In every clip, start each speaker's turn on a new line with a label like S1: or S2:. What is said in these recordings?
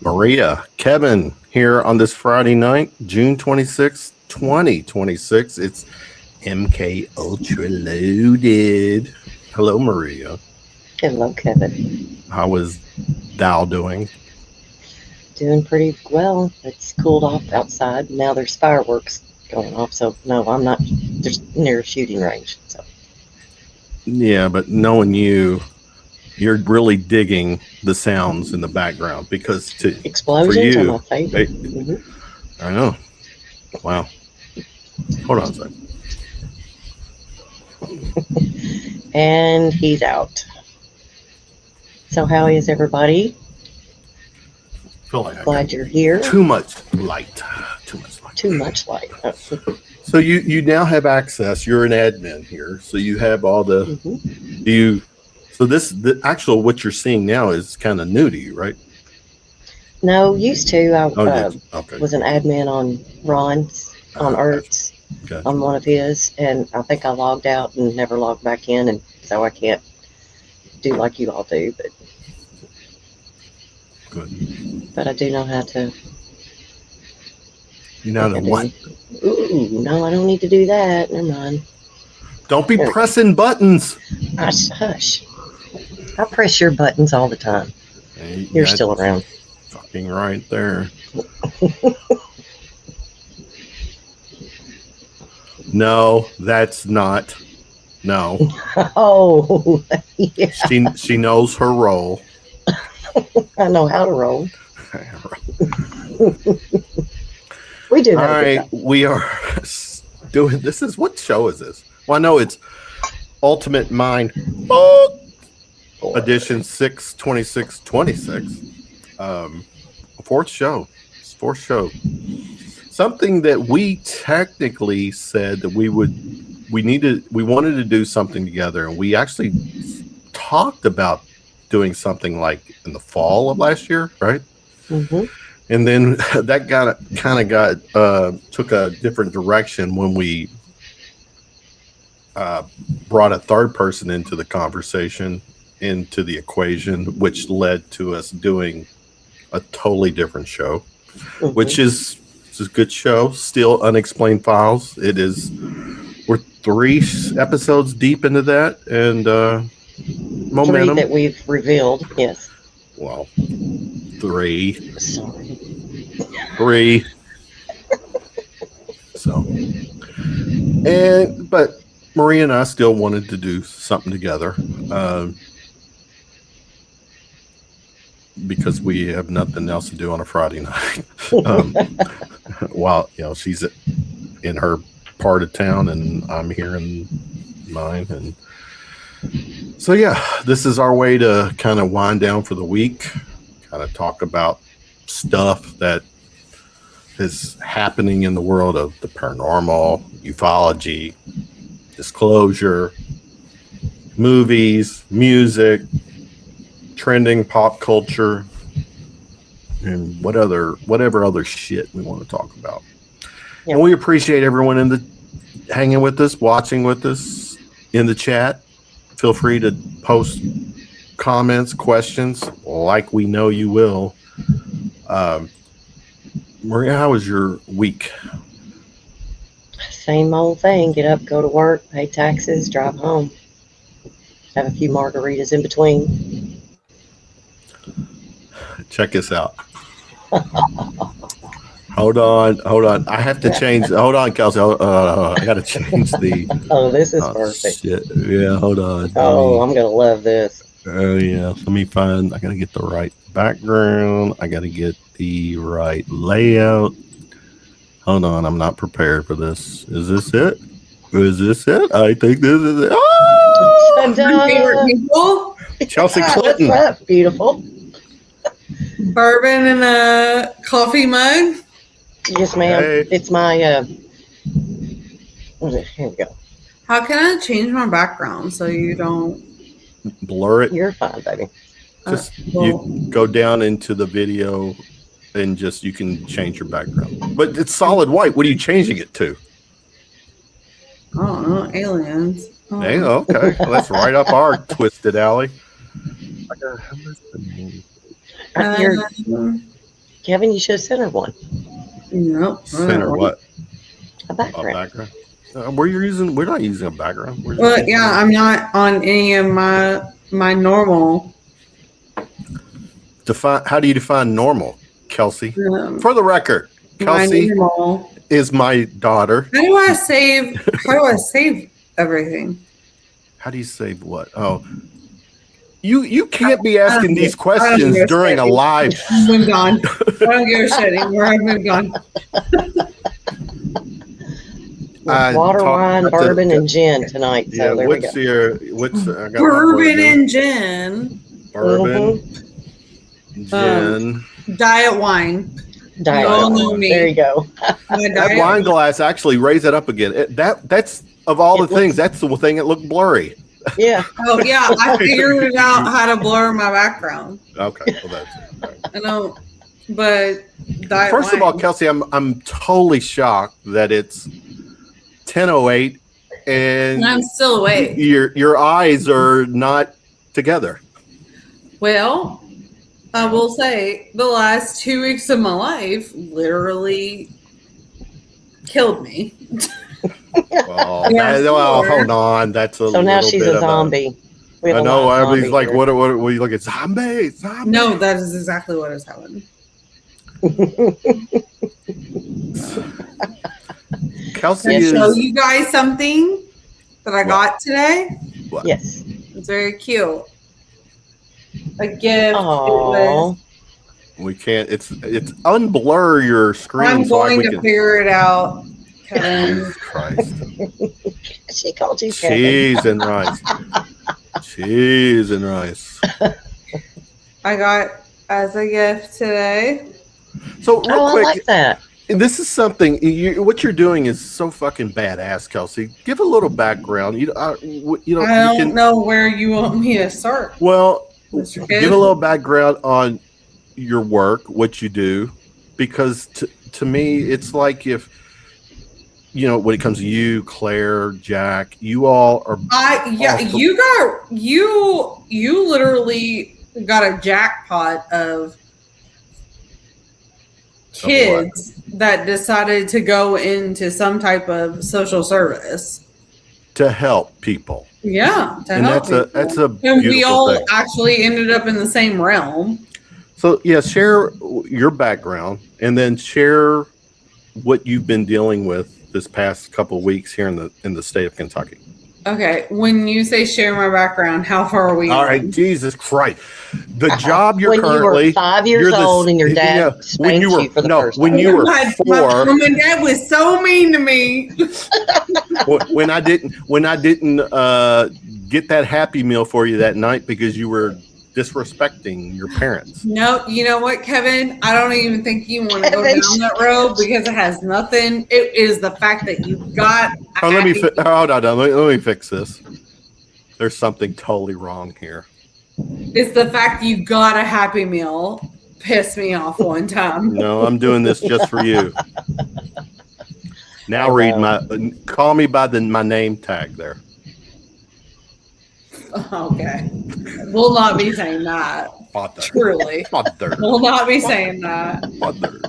S1: Maria, Kevin here on this Friday night, June 26th, 2026. It's MK Ultra Loaded. Hello, Maria.
S2: Hello, Kevin.
S1: How is thou doing?
S2: Doing pretty well. It's cooled off outside. Now there's fireworks going off, so no, I'm not just near a shooting range. So
S1: Yeah, but knowing you're really digging the sounds in the background because
S2: explosions are my favorite.
S1: I know. Wow. Hold on a second.
S2: And he's out. So how is everybody?
S1: Feel like
S2: Glad you're here.
S1: Too much light.
S2: Too much light.
S1: So you now have access. You're an admin here, so you have all the. So the actual what you're seeing now is kind of new to you, right?
S2: No, used to. I
S1: okay.
S2: was an admin on Ron's, on Ertz, on one of his, and I think I logged out and never logged back in, and so I can't do like you all do, but
S1: good.
S2: But I do know how to.
S1: You know how to what?
S2: Ooh, no, I don't need to do that. Never mind.
S1: Don't be pressing buttons.
S2: Hush. I press your buttons all the time.
S1: Hey,
S2: you're still around.
S1: Fucking right there. No, that's not. No.
S2: Oh, yeah.
S1: She knows her role.
S2: I know how to roll. We do.
S1: All right, we are doing. This is what show is this? Well, I know it's Ultimate Mind Edition 6/26/26. Fourth show. Something that we technically said that we wanted to do something together, and we actually talked about doing something like in the fall of last year, right?
S2: Mm-hmm.
S1: And then that took a different direction when we brought a third person into the conversation, into the equation, which led to us doing a totally different show, which is a good show. Still Unexplained Files. It is. We're 3 episodes deep into that, and momentum
S2: 3 that we've revealed. Yes.
S1: Well, 3.
S2: Sorry.
S1: 3. So, but Maria and I still wanted to do something together because we have nothing else to do on a Friday night. While she's in her part of town and I'm here in mine, and so this is our way to kind of wind down for the week, kind of talk about stuff that is happening in the world of the paranormal, ufology, disclosure, movies, music, trending pop culture, and whatever other shit we want to talk about. Yep. And we appreciate everyone hanging with us, watching with us in the chat. Feel free to post comments, questions, like we know you will. Maria, how was your week?
S2: Same old thing. Get up, go to work, pay taxes, drive home. Have a few margaritas in between.
S1: Check this out. Hold on. I have to change. Hold on, Kelsey. I got to change the.
S2: Oh, this is perfect.
S1: Shit. Yeah, hold on.
S2: Oh, I'm going to love this.
S1: Oh, yeah. Let me find. I got to get the right background. I got to get the right layout. Hold on. I'm not prepared for this. Is this it? I think this is it. Oh!
S3: Favorite people?
S1: Chelsea Clinton.
S2: What's up, beautiful?
S3: Bourbon and a coffee mug.
S2: Yes, ma'am. Hey. It's my what is it? Here we go.
S3: How can I change my background so you don't
S1: blur it?
S2: You're fine, baby.
S1: Just you go down into the video and you can change your background. But it's solid white. What are you changing it to?
S3: I don't know, aliens. Oh.
S1: Hey, okay. Well, that's right up our twisted alley.
S2: Kevin, you should have sent her one.
S3: Nope. I don't
S1: Center
S3: know.
S1: what?
S2: A
S1: A
S2: background.
S1: background. We're not using a background. We're
S3: Well, yeah, I'm not on any of my normal.
S1: How do you define normal, Kelsey?
S3: Um,
S1: For the record,
S3: my
S1: Kelsey
S3: normal.
S1: is my daughter.
S3: How do I save everything?
S1: How do you save what? Oh, you can't be asking these
S3: I don't
S1: questions
S3: give a
S1: during
S3: shit.
S1: a live.
S3: I've moved on. I don't give a shit anymore. I've moved on.
S2: Water, wine, bourbon, and gin tonight.
S1: Yeah,
S2: So there we go.
S1: I got my
S3: Bourbon and gin.
S1: bourbon,
S2: Mm-hmm.
S1: gin.
S3: Diet wine.
S2: Diet
S3: You all
S2: wine.
S3: know me.
S2: There you go.
S3: My
S1: That
S3: diet
S1: wine glass actually raise it up again. That's of all
S2: It
S1: the things.
S2: looks-
S1: That's the thing that looked blurry.
S2: Yeah.
S3: Oh yeah, I figured out how to blur my background.
S1: Okay, well that's it. All right.
S3: I know, but diet
S1: First of all,
S3: wine.
S1: Kelsey, I'm totally shocked that it's 10:08 and
S3: And I'm still awake.
S1: your eyes are not together.
S3: Well, I will say the last 2 weeks of my life literally killed me.
S1: Well,
S3: Yeah, sure.
S1: hold on. That's a
S2: So now
S1: little
S2: she's
S1: bit
S2: a
S1: of
S2: zombie. We have
S1: I
S2: a
S1: know.
S2: live
S1: Everybody's
S2: zombie
S1: like,
S2: here.
S1: what? You look at zombie.
S3: No, that is exactly what has happened.
S1: Kelsey
S3: Can I
S1: is.
S3: show you guys something that I got today?
S2: Yes.
S3: It's very cute. A gift.
S2: Oh.
S1: We can't. It's unblur your screen.
S3: I'm
S1: so
S3: going
S1: we
S3: to
S1: can.
S3: figure it out, Kevin.
S1: Jesus Christ.
S2: She called you Kevin.
S1: Cheese and rice. Cheese and rice.
S3: I got as a gift today.
S1: So real
S2: Oh, I
S1: quick,
S2: like that.
S1: this is something. What you're doing is so fucking badass, Kelsey. Give a little background.
S3: I don't know where you want me to start.
S1: Well,
S3: Mr.
S1: give a little background on your work, what you do, because to me, it's like if when it comes to you, Claire, Jack, you all are.
S3: Awesome. You literally got a jackpot of kids that decided to go into some type of social service
S1: To help people.
S3: Yeah, to
S1: And
S3: help people.
S1: that's a
S3: And we
S1: beautiful
S3: all
S1: thing.
S3: actually ended up in the same realm.
S1: So yeah, share your background and then share what you've been dealing with this past couple of weeks here in the state of Kentucky.
S3: Okay, when you say share my background, how far are we?
S1: All
S3: on?
S1: right, Jesus Christ. The job you're
S2: when
S1: currently
S2: you were 5 years old and your dad spanked you for the first
S1: when
S2: time.
S1: you were
S3: My
S1: 4,
S3: mom and dad was so mean to me.
S1: when I didn't get that Happy Meal for you that night because you were disrespecting your parents.
S3: No, you know what, Kevin? I don't even think you want to go
S2: Kevin.
S3: down that road because it has nothing. It is the fact that you got. a
S1: Hold on, let me fix this. There's something totally wrong here.
S3: It's the fact you got a Happy Meal pissed me off one time.
S1: No, I'm doing this just for you. Now call me by my name tag there.
S3: Okay, we'll not be saying that.
S1: Father.
S3: Truly,
S1: Father.
S3: we'll not be saying that.
S1: Father.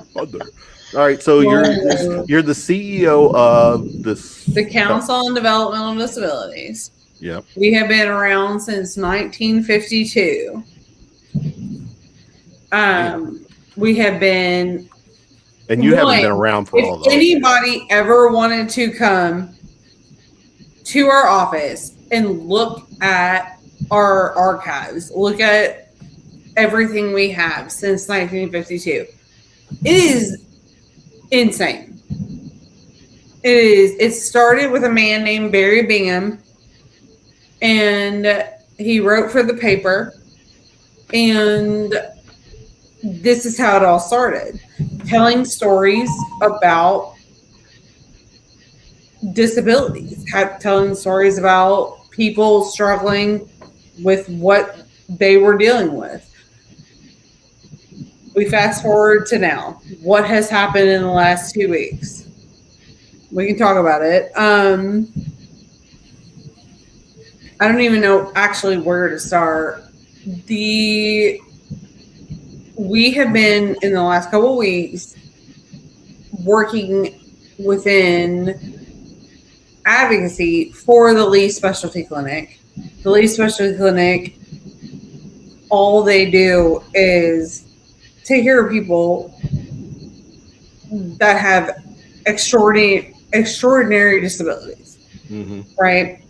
S1: All right, so you're the CEO of this.
S3: The Council on Developmental Disabilities.
S1: Yep.
S3: We have been around since 1952. We have been.
S1: And you haven't been around for all
S3: If
S1: those.
S3: anybody ever wanted to come to our office and look at our archives, look at everything we have since 1952, it is insane. It started with a man named Barry Bingham, and he wrote for the paper, and this is how it all started. Telling stories about disabilities, telling stories about people struggling with what they were dealing with. We fast forward to now. What has happened in the last 2 weeks? We can talk about it. I don't even know actually where to start. we have been in the last couple of weeks working within advocacy for the Lee Specialty Clinic. The Lee Specialty Clinic, all they do is take care of people that have extraordinary disabilities, right?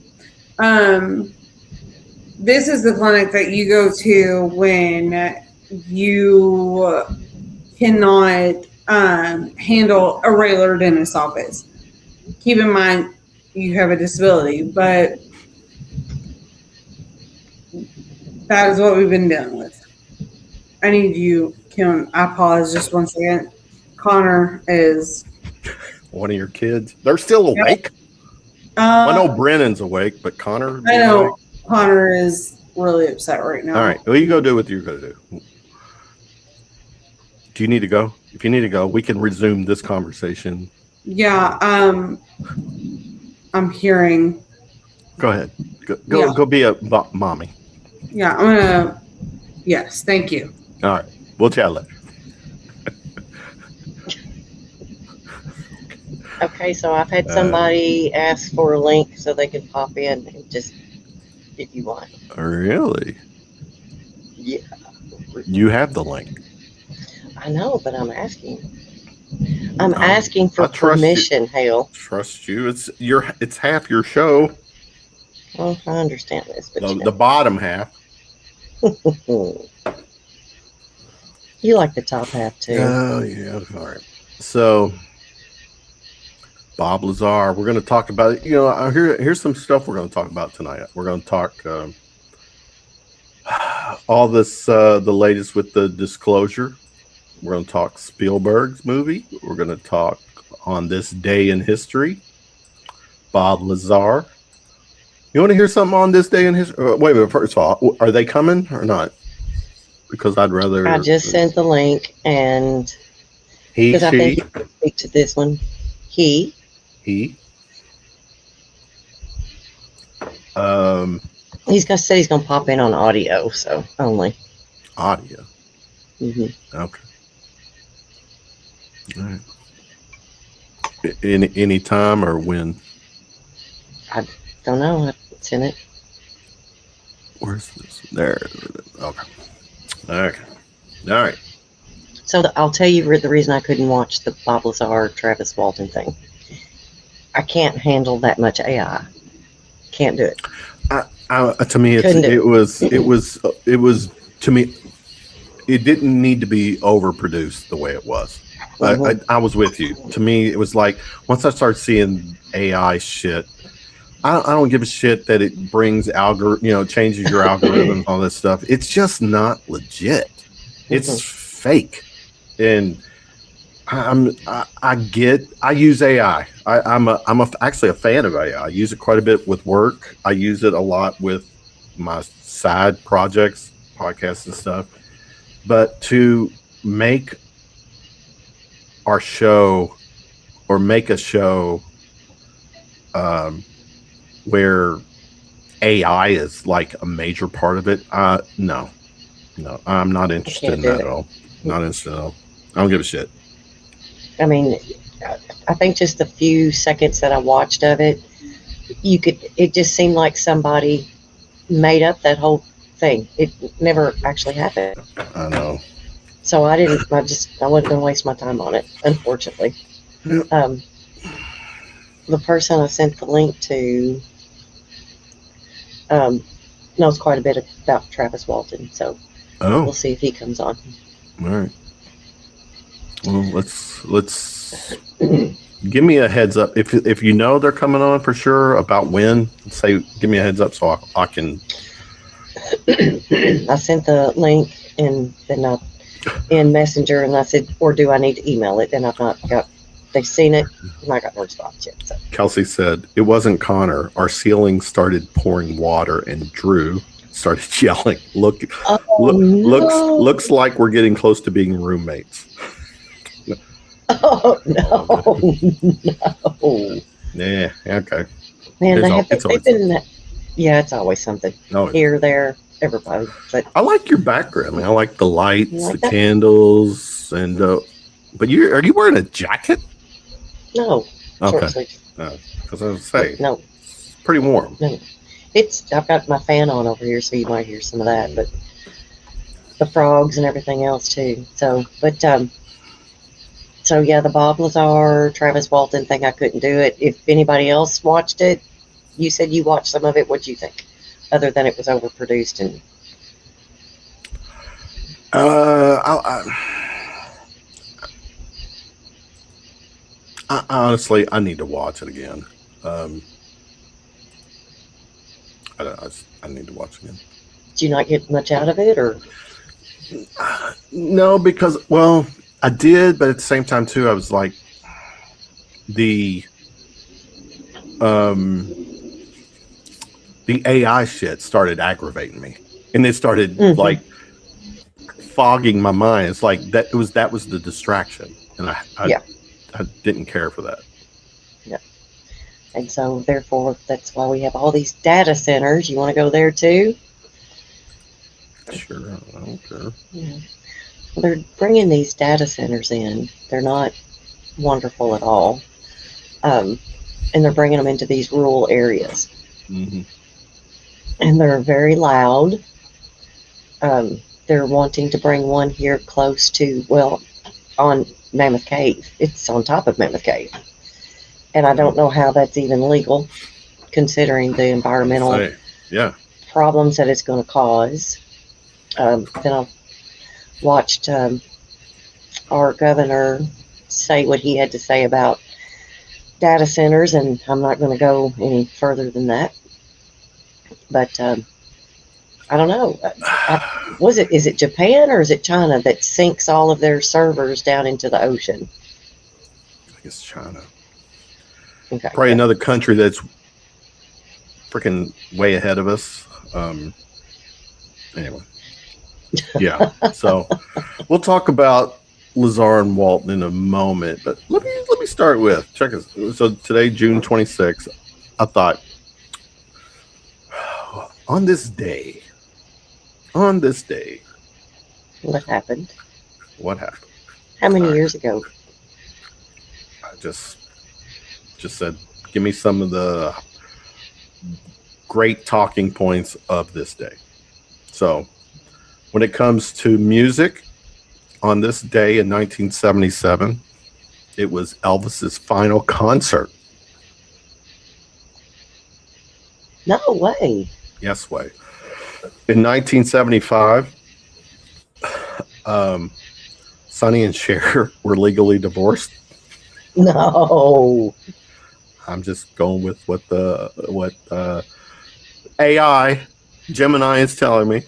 S3: This is the clinic that you go to when you cannot handle a regular dentist office. Keep in mind, you have a disability, but that is what we've been dealing with. I need you, Kim. I pause just one second. Connor is
S1: one of your kids. They're still awake. I know Brennan's awake, but Connor.
S3: I know awake? Connor is really upset right now.
S1: All right, well, you go do what you're going to do. Do you need to go? If you need to go, we can resume this conversation.
S3: Yeah. I'm hearing.
S1: Go ahead. Go be a mommy.
S3: Yeah, I'm gonna. Yes, thank you.
S1: All right, we'll chat later.
S2: Okay, so I've had somebody ask for a link so they can pop in and just if you want.
S1: Really?
S2: Yeah.
S1: You have the link.
S2: I know, but I'm asking. I'm asking for permission, Hale.
S1: Trust you. It's half your show.
S2: Well, I understand this, but
S1: the bottom half.
S2: You like the top half too.
S1: Oh yeah. All right. So Bob Lazar, we're going to talk about it. Here's some stuff we're going to talk about tonight. We're going to talk all this, the latest with the disclosure. We're going to talk Spielberg's movie. We're going to talk on this day in history. Bob Lazar. You want to hear something on this day in history? Wait a minute. First of all, are they coming or not? Because I'd rather.
S2: I just sent the link, and because I think you can speak to this one. He. He's gonna say he's gonna pop in on audio, so only.
S1: Audio.
S2: Mm-hmm.
S1: Okay. All right. Any time or when?
S2: I don't know. It's in it.
S1: Where's this? There. Okay. Okay. All right.
S2: So I'll tell you the reason I couldn't watch the Bob Lazar Travis Walton thing. I can't handle that much AI. Can't do it.
S1: To me, it was to me. It didn't need to be overproduced the way it was. I was with you. To me, it was like once I started seeing AI shit, I don't give a shit that it brings changes your algorithm, all this stuff. It's just not legit. It's fake, and I use AI. I'm actually a fan of AI. I use it quite a bit with work. I use it a lot with my side projects, podcasts and stuff. But to make our show or make a show where AI is like a major part of it, no, I'm not interested in that at all. Not interested at all. I don't give a shit.
S2: I mean, I think just a few seconds that I watched of it, it just seemed like somebody made up that whole thing. It never actually happened.
S1: I know.
S2: So I wasn't going to waste my time on it, unfortunately.
S1: Yep.
S2: The person I sent the link to knows quite a bit about Travis Walton, so we'll see if he comes on.
S1: All right. Well, let's give me a heads up if you know they're coming on for sure. About when? Give me a heads up so I can.
S2: I sent the link and then in Messenger, and I said, or do I need to email it? And I've not got. They've seen it, and I got no response yet. So.
S1: Kelsey said it wasn't Connor. Our ceiling started pouring water, and Drew started yelling. Looks like we're getting close to being roommates.
S2: Oh no!
S1: Yeah. Okay.
S2: Man, they've Yeah, it's always something
S1: Oh,
S2: here, there, everybody. But
S1: I like your background. I mean, I like the lights,
S2: You like
S1: the
S2: that?
S1: candles, and but are you wearing a jacket?
S2: no, short
S1: Okay,
S2: sleeves.
S1: because I was say
S2: No,
S1: it's pretty warm.
S2: no. I've got my fan on over here, so you might hear some of that. But the frogs and everything else too. So yeah, the Bob Lazar, Travis Walton thing, I couldn't do it. If anybody else watched it, you said you watched some of it. What'd you think? Other than it was overproduced and
S1: Honestly, I need to watch it again. I need to watch it again.
S2: did you not get much out of it, or
S1: No, because I did, but at the same time too, I was like the AI shit started aggravating me, and it started like fogging my mind. It's like that was the distraction, and I didn't care for that.
S2: yeah? And so therefore, that's why we have all these data centers. You want to go there too?
S1: Sure, I don't care.
S2: Yeah. Well, they're bringing these data centers in. They're not wonderful at all, and they're bringing them into these rural areas,
S1: Mm-hmm.
S2: and they're very loud. They're wanting to bring one here close to, on Mammoth Cave. It's on top of Mammoth Cave. And I don't know how that's even legal, considering the environmental problems that it's going to cause. Then I watched our governor say what he had to say about data centers, and I'm not going to go any further than that. But I don't know. Is it Japan or is it China that sinks all of their servers down into the ocean?
S1: I think it's China.
S2: Okay.
S1: Probably another country that's freaking way ahead of us. Anyway, yeah. So we'll talk about Lazar and Walton in a moment, but let me start with check us. So today, June 26th, I thought on this day.
S2: What happened?
S1: What happened?
S2: How many years ago?
S1: I just said, give me some of the great talking points of this day. So when it comes to music, on this day in 1977, it was Elvis's final concert.
S2: No way.
S1: Yes, way. In 1975, Sonny and Cher were legally divorced.
S2: No.
S1: I'm just going with what AI Gemini is telling me.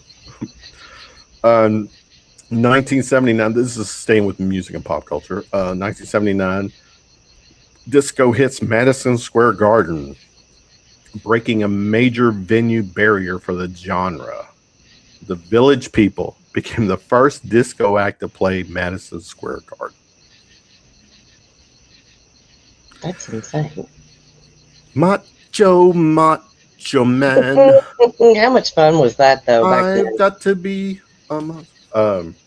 S1: 1979. This is staying with music and pop culture. 1979, disco hits Madison Square Garden, breaking a major venue barrier for the genre. The Village People became the first disco act to play Madison Square Garden.
S2: That's insane.
S1: Macho Man.
S2: How much fun was that though back then?
S1: I've got to be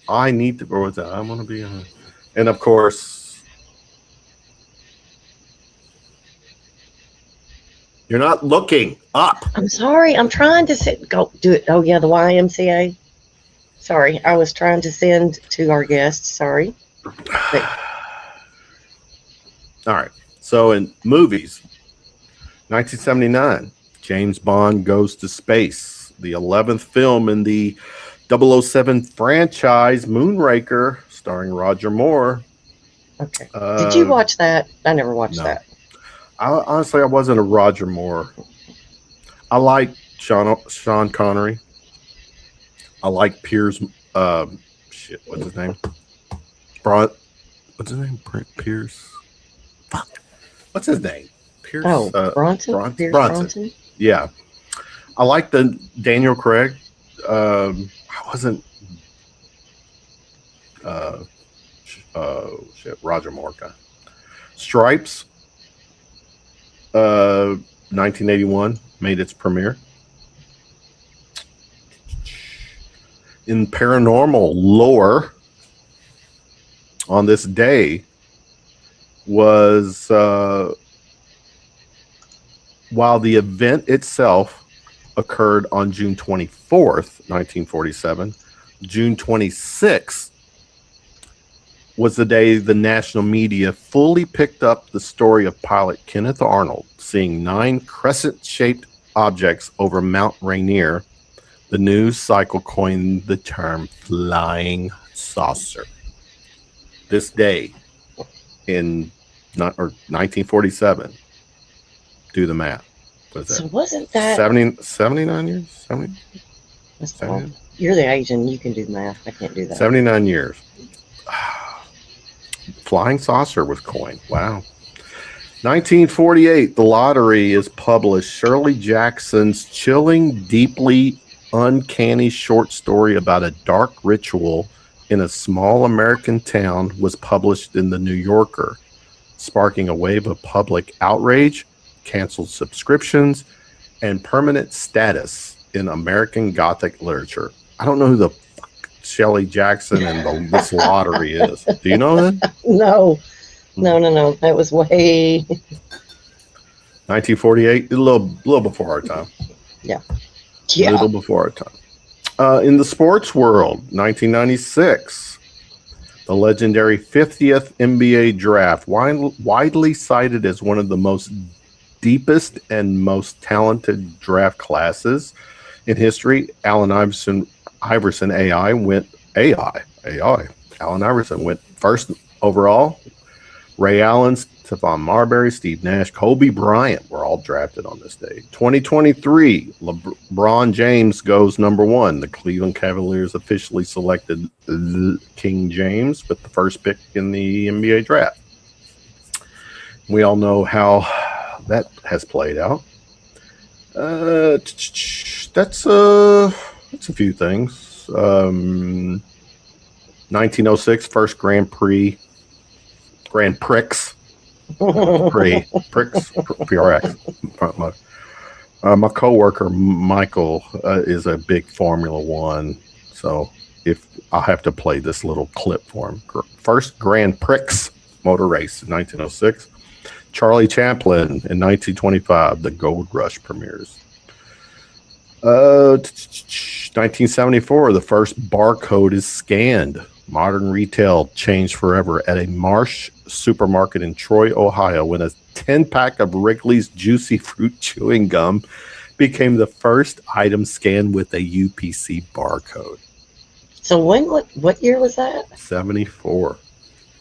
S1: I need to, or what's that? I want to be and of course you're not looking up.
S2: I'm sorry. I'm trying to go do it. Oh yeah, the YMCA. Sorry, I was trying to send to our guests. Sorry. But,
S1: all right. So in movies, 1979, James Bond Goes to Space, the 11th film in the 007 franchise, Moonraker, starring Roger Moore.
S2: okay. Did you watch that? I never watched that.
S1: Honestly, I wasn't a Roger Moore. I like Sean Connery. I like Piers. What's his name? What's his name? Piers. Fuck. What's his name? Piers.
S2: Oh, Bronson. Pierce Bronson.
S1: Yeah, I like the Daniel Craig. I wasn't. Roger Moore guy. Stripes. 1981 made its premiere. in paranormal lore on this day was while the event itself occurred on June 24th, 1947, June 26th was the day the national media fully picked up the story of pilot Kenneth Arnold seeing 9 crescent-shaped objects over Mount Rainier. The news cycle coined the term flying saucer. This day in 1947, do the math. What is that?
S2: So wasn't that
S1: 79 years? 70,
S2: that's
S1: 70?
S2: all. You're the Asian, you can do the math. I can't do that.
S1: 79 years. Flying saucer was coined. Wow. 1948, the lottery is published. Shirley Jackson's chilling, deeply uncanny short story about a dark ritual in a small American town was published in the New Yorker, sparking a wave of public outrage, canceled subscriptions, and permanent status in American Gothic literature. I don't know who the fuck Shelley Jackson and this lottery is. Do you know that?
S2: No. That was way
S1: 1948, a little before our time.
S2: yeah.
S1: A little before our time. In the sports world, 1996, the legendary 50th NBA draft, widely cited as one of the most deepest and most talented draft classes in history. Allen Iverson Allen Iverson went first overall. Ray Allen, Stephon Marbury, Steve Nash, Kobe Bryant were all drafted on this day. 2023, LeBron James goes number 1. The Cleveland Cavaliers officially selected King James with the first pick in the NBA draft. We all know how that has played out. That's a few things. 1906, first Grand Prix. PRX, my coworker Michael is a big Formula One, so if I have to play this little clip for him. First Grand Prix motor race in 1906. Charlie Chaplin in 1925. The Gold Rush premieres. 1974. The first barcode is scanned. Modern retail changed forever at a Marsh supermarket in Troy, Ohio, when a 10-pack of Wrigley's Juicy Fruit chewing gum became the first item scanned with a UPC barcode.
S2: So what year was that?
S1: 74.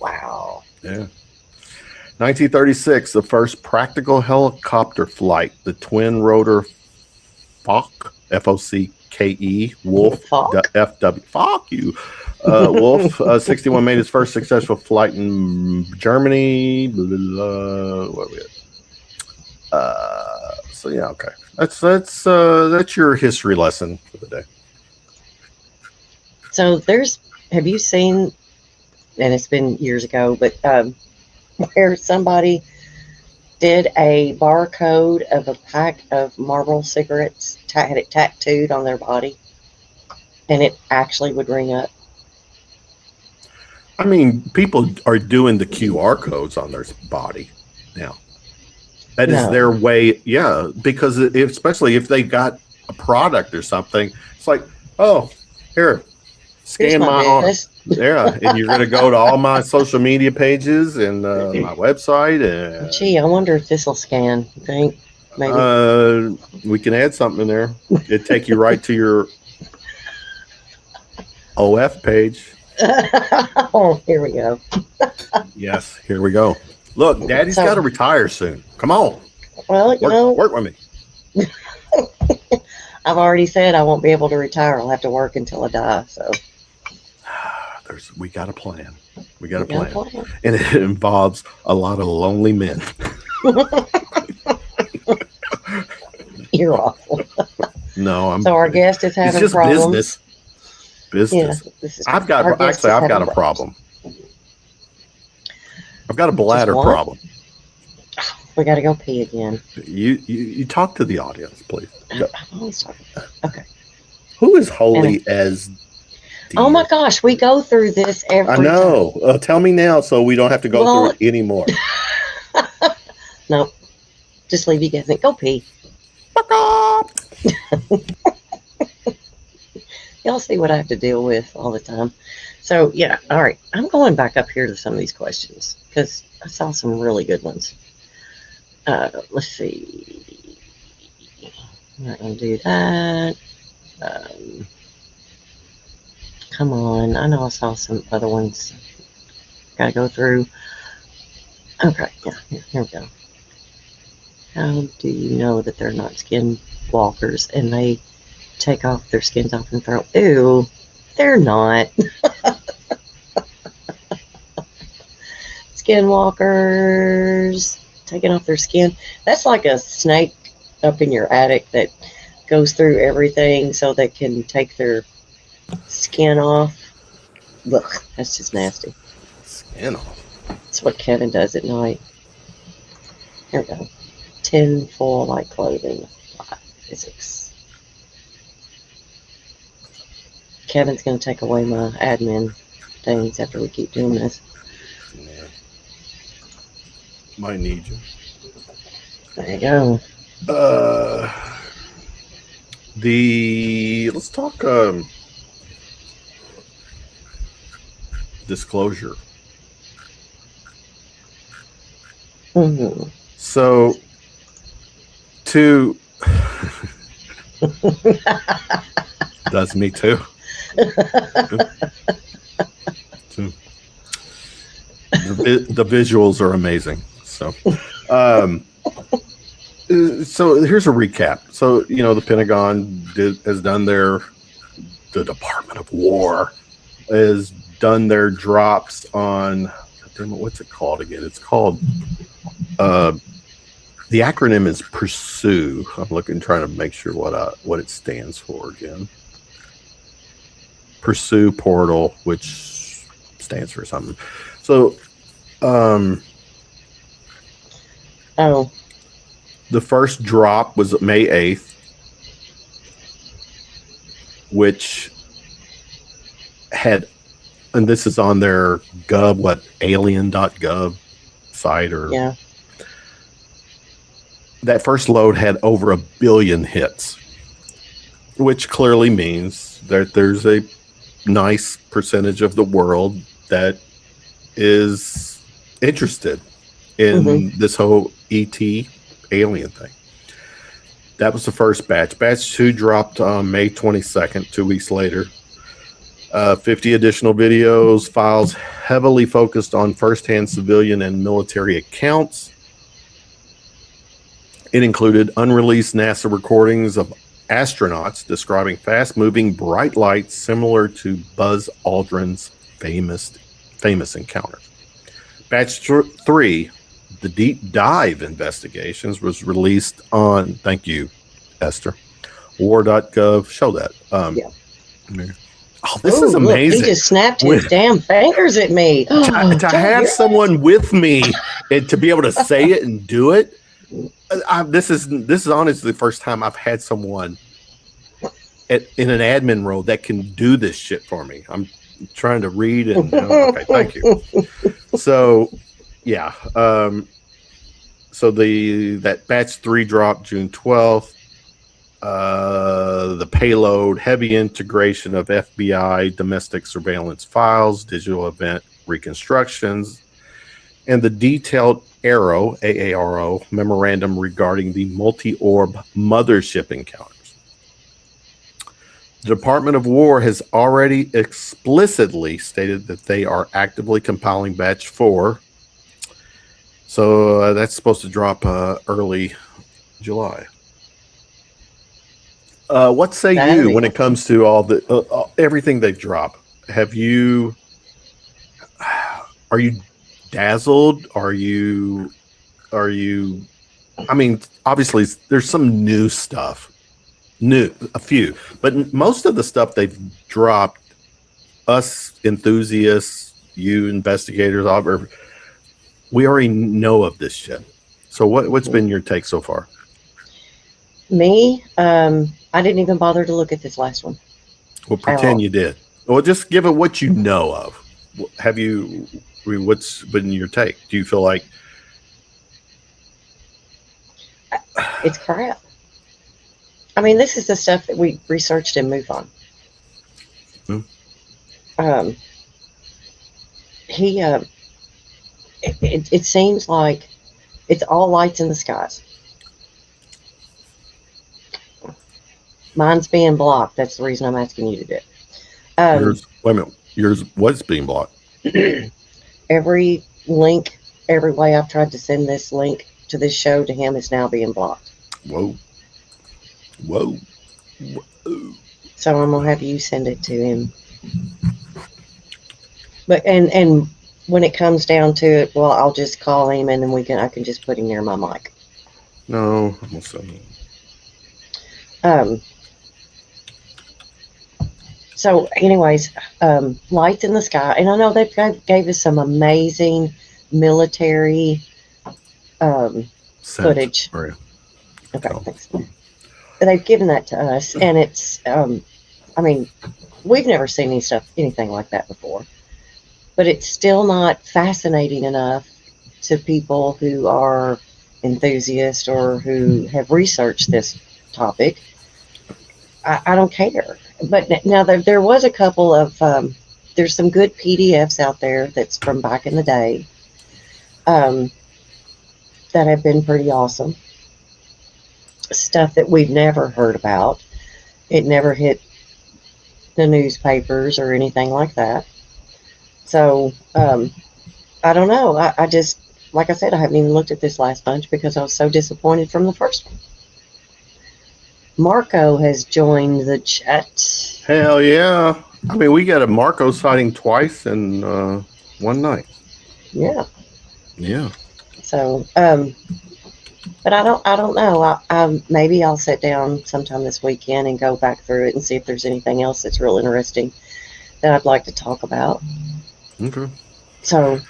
S2: Wow.
S1: Yeah. 1936, the first practical helicopter flight, the twin rotor Fokke, F-O-C-K-E, Wolf, FW. Fuck you. Wolf 61 made his first successful flight in Germany. What are we at? So yeah, okay. That's your history lesson for the day.
S2: So have you seen, and it's been years ago, but where somebody did a barcode of a pack of Marlboro cigarettes, had it tattooed on their body, and it actually would ring up?
S1: I mean, people are doing the QR codes on their body now. That is their way, yeah, because especially if they got a product or something, it's like, oh, here, scan my arm. Yeah, and you're going to go to all my social media pages and my website. And
S2: gee, I wonder if this will scan. You think maybe?
S1: We can add something in there. It'd take you right to your OF page.
S2: Oh, here we go.
S1: Yes, here we go. Look, Daddy's got to retire soon. Come on.
S2: Well,
S1: work with me.
S2: I've already said I won't be able to retire. I'll have to work until I die. So
S1: we got a plan. We got a plan. And it involves a lot of lonely men.
S2: You're awful.
S1: No,
S2: so our guest is having
S1: just
S2: problems.
S1: Business.
S2: Yeah,
S1: I've got a problem. I've got a bladder problem.
S2: We got to go pee again.
S1: You talk to the audience, please.
S2: I'm always talking. Okay.
S1: Who is holy as 50
S2: Oh my
S1: years.
S2: gosh, we go through this every
S1: I
S2: time.
S1: know. Tell me now so we don't have to go
S2: Well-
S1: through it anymore.
S2: Nope. Just leave you guessing. Go pee. Y'all see what I have to deal with all the time. So, yeah, all right. I'm going back up here to some of these questions because I saw some really good ones. Let's see. I'm not going to do that. Come on. I know I saw some other ones. Got to go through. Okay, yeah, here we go. How do you know that they're not skinwalkers and they take off their skins off and throw? Ew, they're not. Skinwalkers taking off their skin. That's like a snake up in your attic that goes through everything so they can take their skin off. Ugh, that's just nasty.
S1: Skin off.
S2: That's what Kevin does at night. Here we go. Tinfoil like clothing. Physics. Kevin's going to take away my admin things after we keep doing this.
S1: Yeah. Might need you.
S2: There you go.
S1: Let's talk disclosure.
S2: Mm-hmm.
S1: So does me too. The visuals are amazing. So here's a recap. So, the Pentagon has done the Department of War has done their drops on, what's it called again? It's called, the acronym is PURSUE. I'm trying to make sure what it stands for again. PURSUE portal, which stands for something. So, the first drop was May 8th, which had, and this is on their alien.gov site, or
S2: Yeah.
S1: that first load had over 1 billion hits, which clearly means that there's a nice percentage of the world that is interested in this whole ET alien thing. That was the first batch. Batch 2 dropped on May 22nd, 2 weeks later. 50 additional videos, files heavily focused on firsthand civilian and military accounts. It included unreleased NASA recordings of astronauts describing fast-moving bright lights similar to Buzz Aldrin's famous encounter. Batch 3, the deep dive investigations, was released on, thank you, Esther, war.gov. Show that.
S2: Yeah.
S1: Oh, this is amazing.
S2: Look, he just snapped his damn fingers at me.
S1: To have someone with me and to be able to say it and do it. This is honestly the first time I've had someone in an admin role that can do this shit for me. I'm trying to read and okay, thank you. So yeah, so that batch 3 dropped June 12th. The payload, heavy integration of FBI domestic surveillance files, digital event reconstructions, and the detailed AARO memorandum regarding the multi-orb mothership encounters. The Department of War has already explicitly stated that they are actively compiling batch 4. So that's supposed to drop early July. What say you when it comes to all the everything they've dropped? Are you dazzled? Are you? I mean, obviously, there's some new stuff, a few, but most of the stuff they've dropped, us enthusiasts, you investigators, we already know of this shit. So, what's been your take so far?
S2: Me, I didn't even bother to look at this last one.
S1: Well, pretend you did. Well, just give it what you know of. Have you? I mean, what's been your take? Do you feel like
S2: It's crap. I mean, this is the stuff that we researched and move on.
S1: Hmm.
S2: Um, he, it seems like it's all lights in the skies. Mine's being blocked. That's the reason I'm asking you to do it.
S1: yours? Wait a minute. Yours was being blocked.
S2: Every link, every way I've tried to send this link to this show to him is now being blocked.
S1: Whoa. Whoa. Whoa.
S2: So I'm gonna have you send it to him. But and when it comes down to it, well, I'll just call him and then I can just put him near my mic.
S1: No, I'm sorry.
S2: So anyways, lights in the sky, and I know they gave us some amazing military footage.
S1: Right.
S2: Okay, thanks. They've given that to us, and it's, I mean, we've never seen anything like that before, but it's still not fascinating enough to people who are enthusiasts or who have researched this topic. I don't care. But now there was a couple of, there's some good PDFs out there that's from back in the day that have been pretty awesome. Stuff that we've never heard about. It never hit the newspapers or anything like that. So, I don't know. I just, like I said, I haven't even looked at this last bunch because I was so disappointed from the first one. Marco has joined the chat.
S1: Hell yeah. I mean, we got a Marco sighting twice in one night.
S2: Yeah.
S1: Yeah.
S2: So, but I don't know. Maybe I'll sit down sometime this weekend and go back through it and see if there's anything else that's real interesting that I'd like to talk about.
S1: Okay.
S2: So,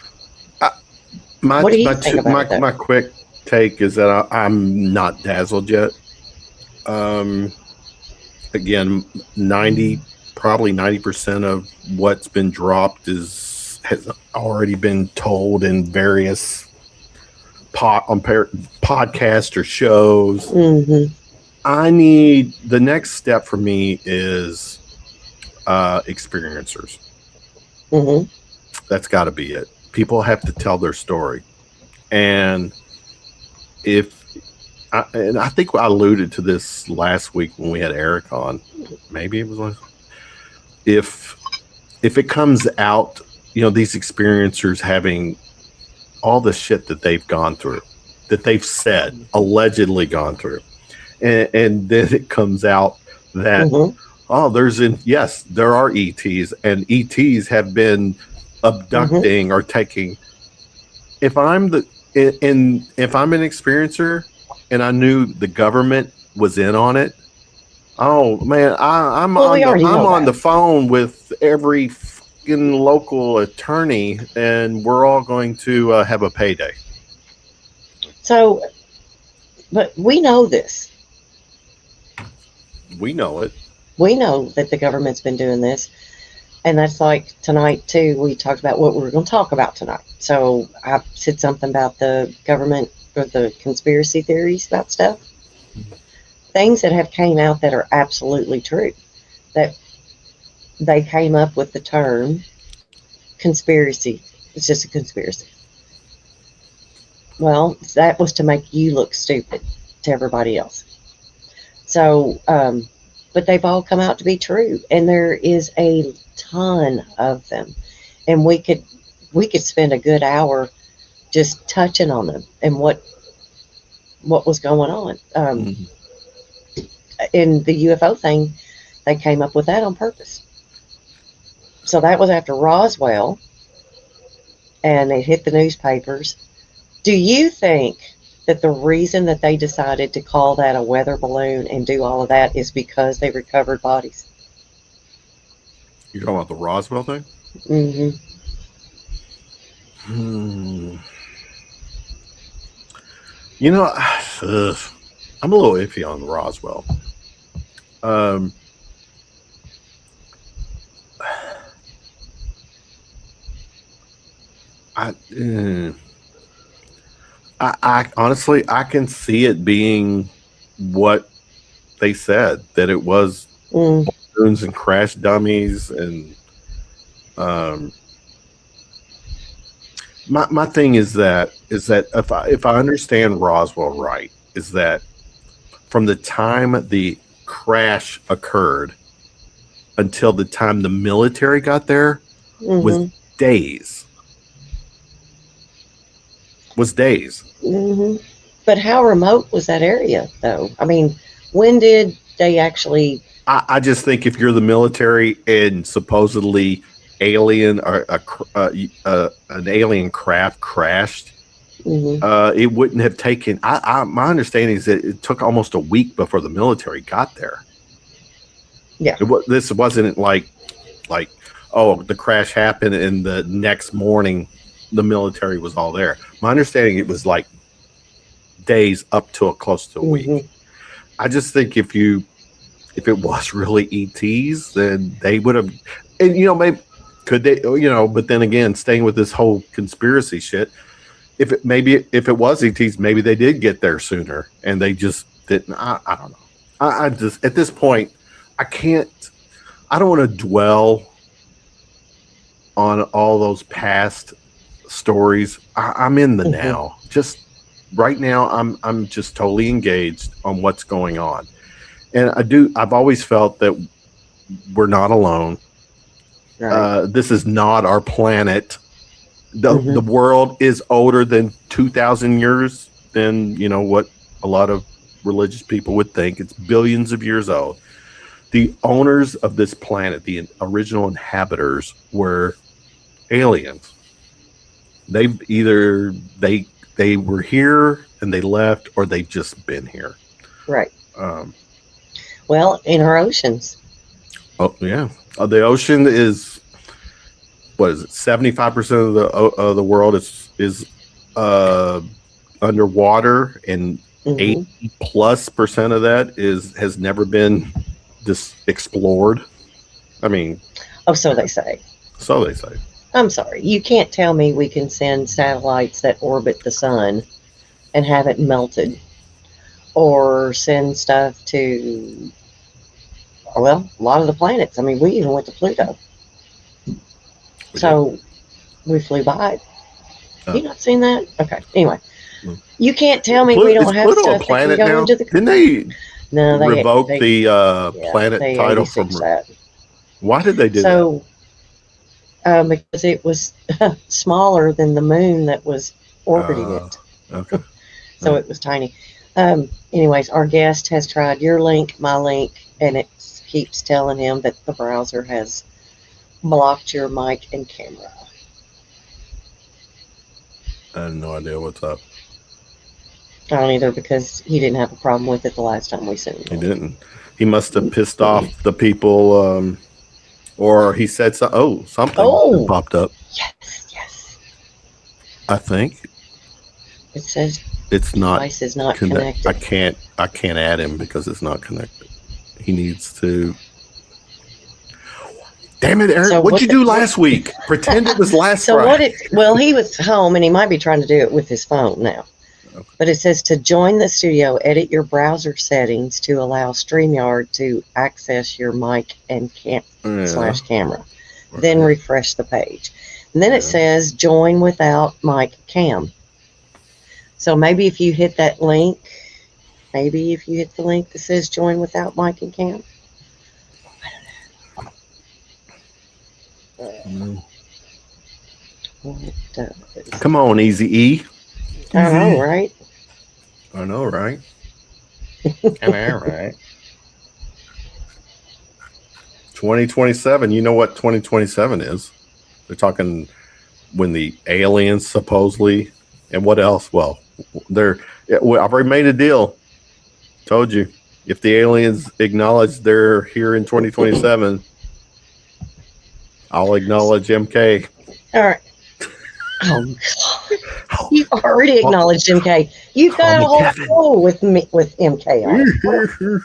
S1: what
S2: do you think about that?
S1: My quick take is that I'm not dazzled yet. Again, probably 90% of what's been dropped has already been told in various podcasts or shows.
S2: Mm-hmm.
S1: The next step for me is experiencers.
S2: Mm-hmm.
S1: That's got to be it. People have to tell their story, and I think I alluded to this last week when we had Eric on. Maybe it was last. If it comes out, these experiencers having all the shit that they've gone through, that they've said, allegedly gone through, and then it comes out that yes, there are ETs, and ETs have been abducting or taking. If I'm an experiencer and I knew the government was in on it, oh man, I'm on the phone with every fucking local attorney, and we're all going to have a payday.
S2: So, but we know this.
S1: We know it.
S2: We know that the government's been doing this. And that's like tonight, too, we talked about what we were going to talk about tonight. So I said something about the government or the conspiracy theories about stuff. Things that have came out that are absolutely true. That they came up with the term conspiracy. It's just a conspiracy. Well, that was to make you look stupid to everybody else. So, but they've all come out to be true. And there is a ton of them, and we could spend a good hour just touching on them and what was going on. In the UFO thing, they came up with that on purpose. So that was after Roswell, and it hit the newspapers. Do you think that the reason that they decided to call that a weather balloon and do all of that is because they recovered bodies?
S1: You're talking about the Roswell thing?
S2: Mm-hmm.
S1: I'm a little iffy on Roswell. I honestly, I can see it being what they said, that it was
S2: Mm,
S1: balloons and crash dummies. And um, my thing is that if I understand Roswell right, is that from the time the crash occurred until the time the military got there was
S2: hmm
S1: days. Was days.
S2: hmm But how remote was that area, though? I mean, when did they actually?
S1: I just think if you're the military and supposedly alien or an alien craft crashed,
S2: Hmm
S1: it wouldn't have taken. My understanding is that it took almost a week before the military got there.
S2: Yeah.
S1: This wasn't like oh, the crash happened and the next morning the military was all there. My understanding it was like days up to close to a week.
S2: hmm
S1: I just think if it was really ETs, then they would have, and maybe could they, but then again, staying with this whole conspiracy shit, if it was ETs, maybe they did get there sooner and they just didn't. I don't know. I just at this point, I don't want to dwell on all those past stories. I'm in the
S2: hmm
S1: now. Just right now, I'm just totally engaged on what's going on. And I've always felt that we're not alone.
S2: Right.
S1: This is not our planet.
S2: hmm
S1: The world is older than 2,000 years than, what a lot of religious people would think. It's billions of years old. The owners of this planet, the original inhabitants, were aliens. They were here and they left, or they've just been here.
S2: Right.
S1: Um,
S2: Well, in our oceans.
S1: Oh yeah, the ocean is what is it? 75% of the world is underwater, and
S2: Hmm
S1: 80+% of that has never been just explored. I mean,
S2: Oh, so they say.
S1: so they say.
S2: I'm sorry. You can't tell me we can send satellites that orbit the sun and have it melted, or send stuff to, well, a lot of the planets. I mean, we even went to Pluto.
S1: We
S2: So we flew by it.
S1: Oh.
S2: You not seen that? Okay. Anyway,
S1: Mm.
S2: you can't tell me we don't
S1: Is
S2: have
S1: Pluto a
S2: stuff that can
S1: planet
S2: go
S1: now?
S2: into the.
S1: Didn't they
S2: No,
S1: revoke
S2: they
S1: the
S2: yeah,
S1: planet
S2: they
S1: title
S2: 86
S1: from?
S2: that.
S1: Why did they do that?
S2: So because it was smaller than the moon that was orbiting it,
S1: Okay.
S2: so it was tiny. Anyways, our guest has tried your link, my link, and it keeps telling him that the browser has blocked your mic and camera.
S1: I have no idea what's up.
S2: I don't either, because he didn't have a problem with it the last time we sent
S1: He
S2: him.
S1: didn't. He must have pissed off the people, or he said something
S2: Oh,
S1: popped up.
S2: yes.
S1: I think
S2: It says
S1: it's not
S2: device is not
S1: connected.
S2: connected.
S1: I can't add him because it's not connected. He needs to. Damn it, Eric!
S2: So
S1: What'd you do last week? Pretend it was last
S2: So
S1: Friday.
S2: well, he was home and he might be trying to do it with his phone now.
S1: Okay.
S2: But it says to join the studio, edit your browser settings to allow StreamYard to access your mic and
S1: Yeah.
S2: camera. Then refresh the page. And then it says join without mic cam. So maybe if you hit that link, that says join without mic and cam.
S1: Come on, Easy E.
S2: I know, right?
S1: I know, right? I know, right? 2027. You know what 2027 is? They're talking when the aliens supposedly, and what else? Well, I've already made a deal. Told you, if the aliens acknowledge they're here in 2027, I'll acknowledge MK.
S2: All right. Oh, God. You've already acknowledged MK. You've got a whole show with MK on it.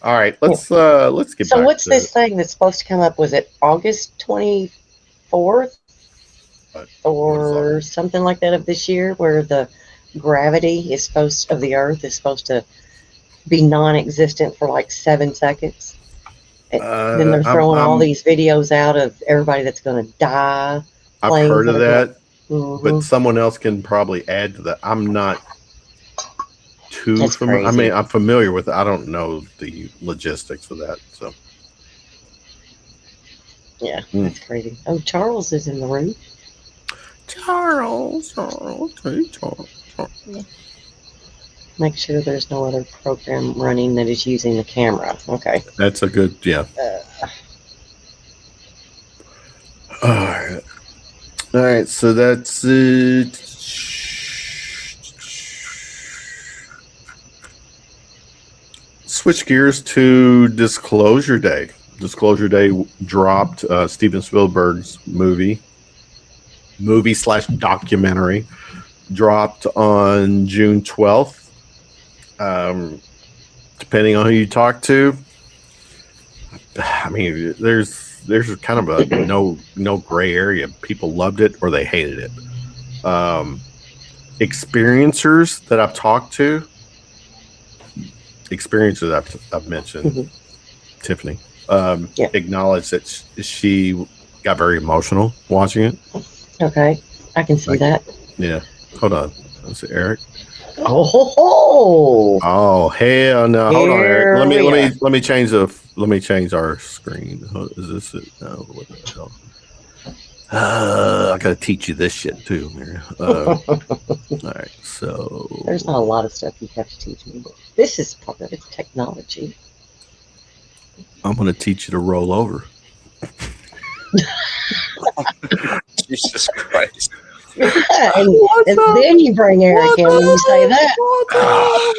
S1: All right, let's get
S2: So
S1: back
S2: what's
S1: to
S2: this thing that's supposed to come up? Was it August 24th?
S1: But
S2: or something like that of this year, where the gravity of the Earth is supposed to be non-existent for like 7 seconds. Then they're throwing all these videos out of everybody that's going to die.
S1: I've heard of that,
S2: Mm-hmm.
S1: but someone else can probably add to that. I'm not too familiar. I mean, I'm familiar with it. I don't know the logistics of that. So,
S2: yeah, that's crazy. Oh, Charles is in the room.
S1: Charles.
S2: Make sure there's no other program running that is using the camera. Okay.
S1: That's a good, yeah. All right. All right. So that's it. Switch gears to Disclosure Day. Disclosure Day dropped Steven Spielberg's movie / documentary, dropped on June 12th. Depending on who you talk to, I mean, there's kind of a no gray area. People loved it or they hated it. Experiencers that I've talked to, experiences I've mentioned, Tiffany, acknowledged that she got very emotional watching it.
S2: Okay, I can see that.
S1: Yeah, hold on. Let's see, Eric.
S2: Oh
S1: hell no! Hold on, Eric. Let me change our screen. Is this it? No, what the hell? I gotta teach you this shit too, Mary. All right, so
S2: there's not a lot of stuff you have to teach me, but this is part of its technology.
S1: I'm gonna teach you to roll over.
S4: Jesus Christ.
S2: and then you bring Eric in when you say that.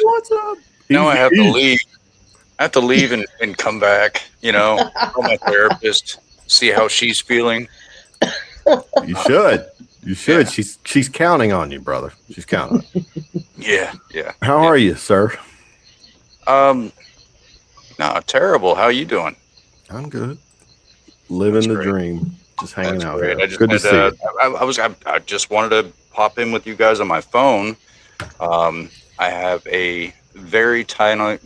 S1: What's up?
S4: Now I have to leave. I have to leave and come back, call my therapist, see how she's feeling.
S1: You should. Yeah. She's counting on you, brother. She's counting on you.
S4: Yeah.
S1: How are you, sir?
S4: No, terrible. How you doing?
S1: I'm good. Living the dream. Just hanging out here.
S4: Good to see you. I just wanted to pop in with you guys on my phone. I have a very tiny,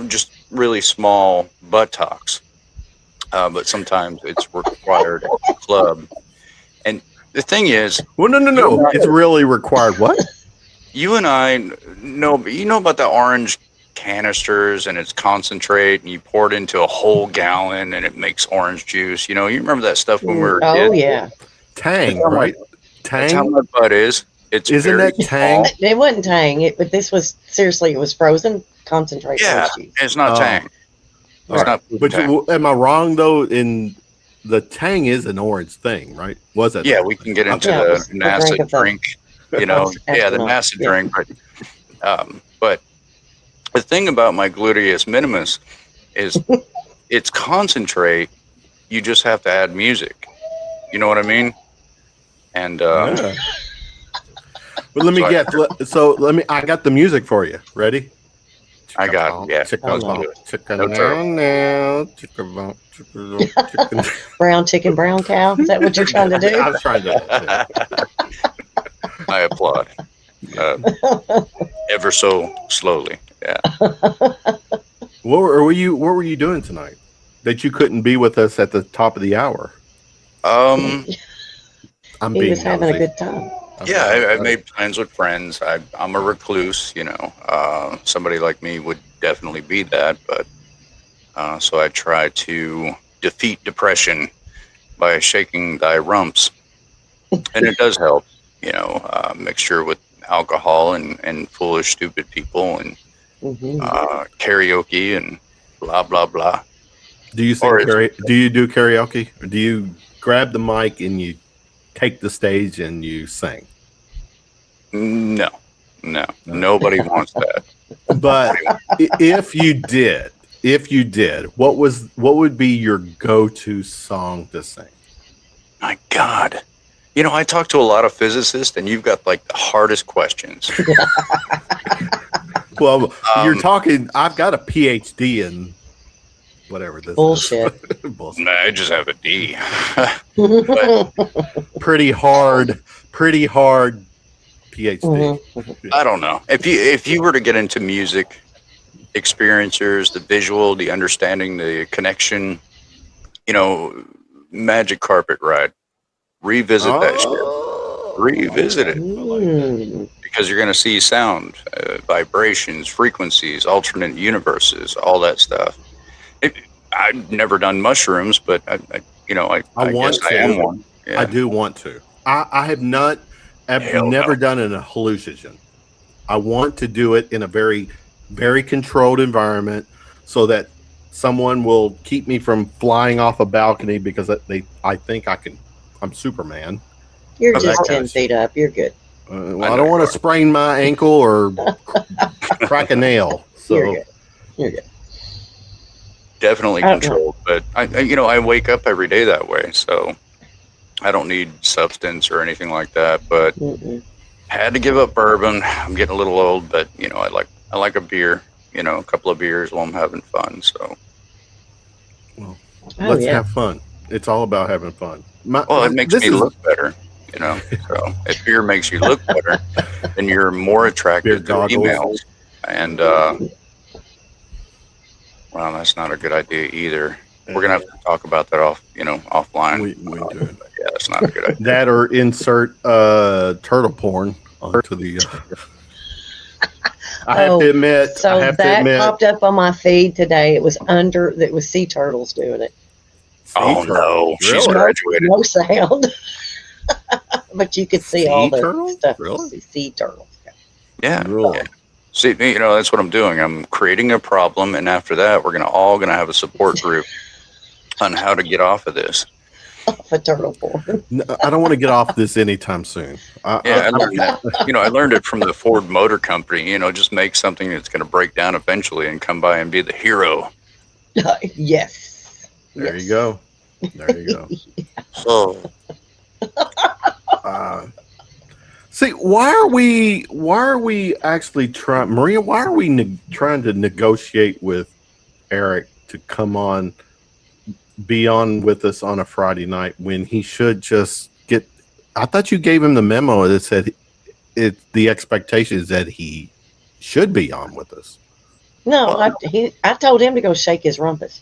S4: just really small buttocks. But sometimes it's required at the club. And the thing is...
S1: Well, no. It's really required what?
S4: You and I know, about the orange canisters and it's concentrate and you pour it into a whole gallon and it makes orange juice. You remember that stuff when we were kids?
S2: Oh, yeah.
S1: Tang, right? Tang?
S4: That's how my butt is.
S1: Isn't that Tang?
S2: It wasn't Tang, but this was, seriously, it was frozen concentrate.
S4: Yeah, it's not Tang. It's not
S1: Tang. Am I wrong, though, in the Tang is an orange thing, right? Was it?
S4: Yeah, we can get into the NASA drink, the NASA drink. But the thing about my gluteus minimus is it's concentrate. You just have to add music. You know what I mean? And
S1: but let me get. I got the music for you. Ready?
S4: I got it. Yeah.
S2: Brown chicken, brown cow. Is that what you're trying to do?
S1: I was trying to.
S4: I applaud. Ever so slowly. Yeah.
S1: What were you doing tonight that you couldn't be with us at the top of the hour?
S2: He was having a good time.
S4: Yeah, I made plans with friends. I'm a recluse, somebody like me would definitely be that, but so I try to defeat depression by shaking thy rumps, and it does help, mixture with alcohol and foolish, stupid people and karaoke and blah blah blah.
S1: Do you do you do karaoke, or do you grab the mic and you take the stage and you sing?
S4: No, nobody wants that.
S1: But if you did, what would be your go-to song to sing?
S4: My God, I talk to a lot of physicists, and you've got like the hardest questions.
S1: Well, you're talking. I've got a PhD in whatever this
S2: Bullshit.
S1: is. Bullshit.
S4: Nah, I just have a D.
S1: Pretty hard PhD.
S4: I don't know. If you were to get into music, experiencers, the visual, the understanding, the connection, magic carpet ride, revisit that shit. Revisit it. Because you're going to see sound, vibrations, frequencies, alternate universes, all that stuff. I've never done mushrooms, but I
S1: want
S4: guess
S1: to.
S4: I am one. Yeah.
S1: I do want to. I have not. I've never done it in a hallucinogen. I want to do it in a very, very controlled environment, so that someone will keep me from flying off a balcony because I think I can. I'm Superman.
S2: You're just 10 feet up. You're good.
S1: Well, I don't want to sprain my ankle or crack a nail. So
S2: You're good.
S4: Definitely controlled, but I wake up every day that way, so I don't need substance or anything like that. But had to give up bourbon. I'm getting a little old, but I like a beer. A couple of beers while I'm having fun. So,
S1: let's have fun. It's all about having fun.
S4: It makes me look better. So if beer makes you look better, then you're more attracted to emails. And well, that's not a good idea either. We're gonna have to talk about that offline.
S1: We do.
S4: Yeah, that's not a good idea.
S1: That or insert turtle porn onto the. I have to admit.
S2: So that popped up on my feed today. It was sea turtles doing it.
S4: Oh no, she's graduated.
S2: No sound. But you could see all the stuff.
S1: Really?
S2: Sea turtles.
S4: Yeah. Really? Yeah. See, that's what I'm doing. I'm creating a problem, and after that, we're all gonna have a support group on how to get off of this.
S2: Off of turtle porn.
S1: No, I don't want to get off this anytime soon.
S4: I learned that. I learned it from the Ford Motor Company. Just make something that's gonna break down eventually and come by and be the hero.
S2: Yes.
S1: There you go. There you go.
S4: So.
S1: See, why are we actually trying, Maria? Why are we trying to negotiate with Eric to come on, be on with us on a Friday night when he should just get? I thought you gave him the memo that said the expectation is that he should be on with us.
S2: No, I told him to go shake his rumpus.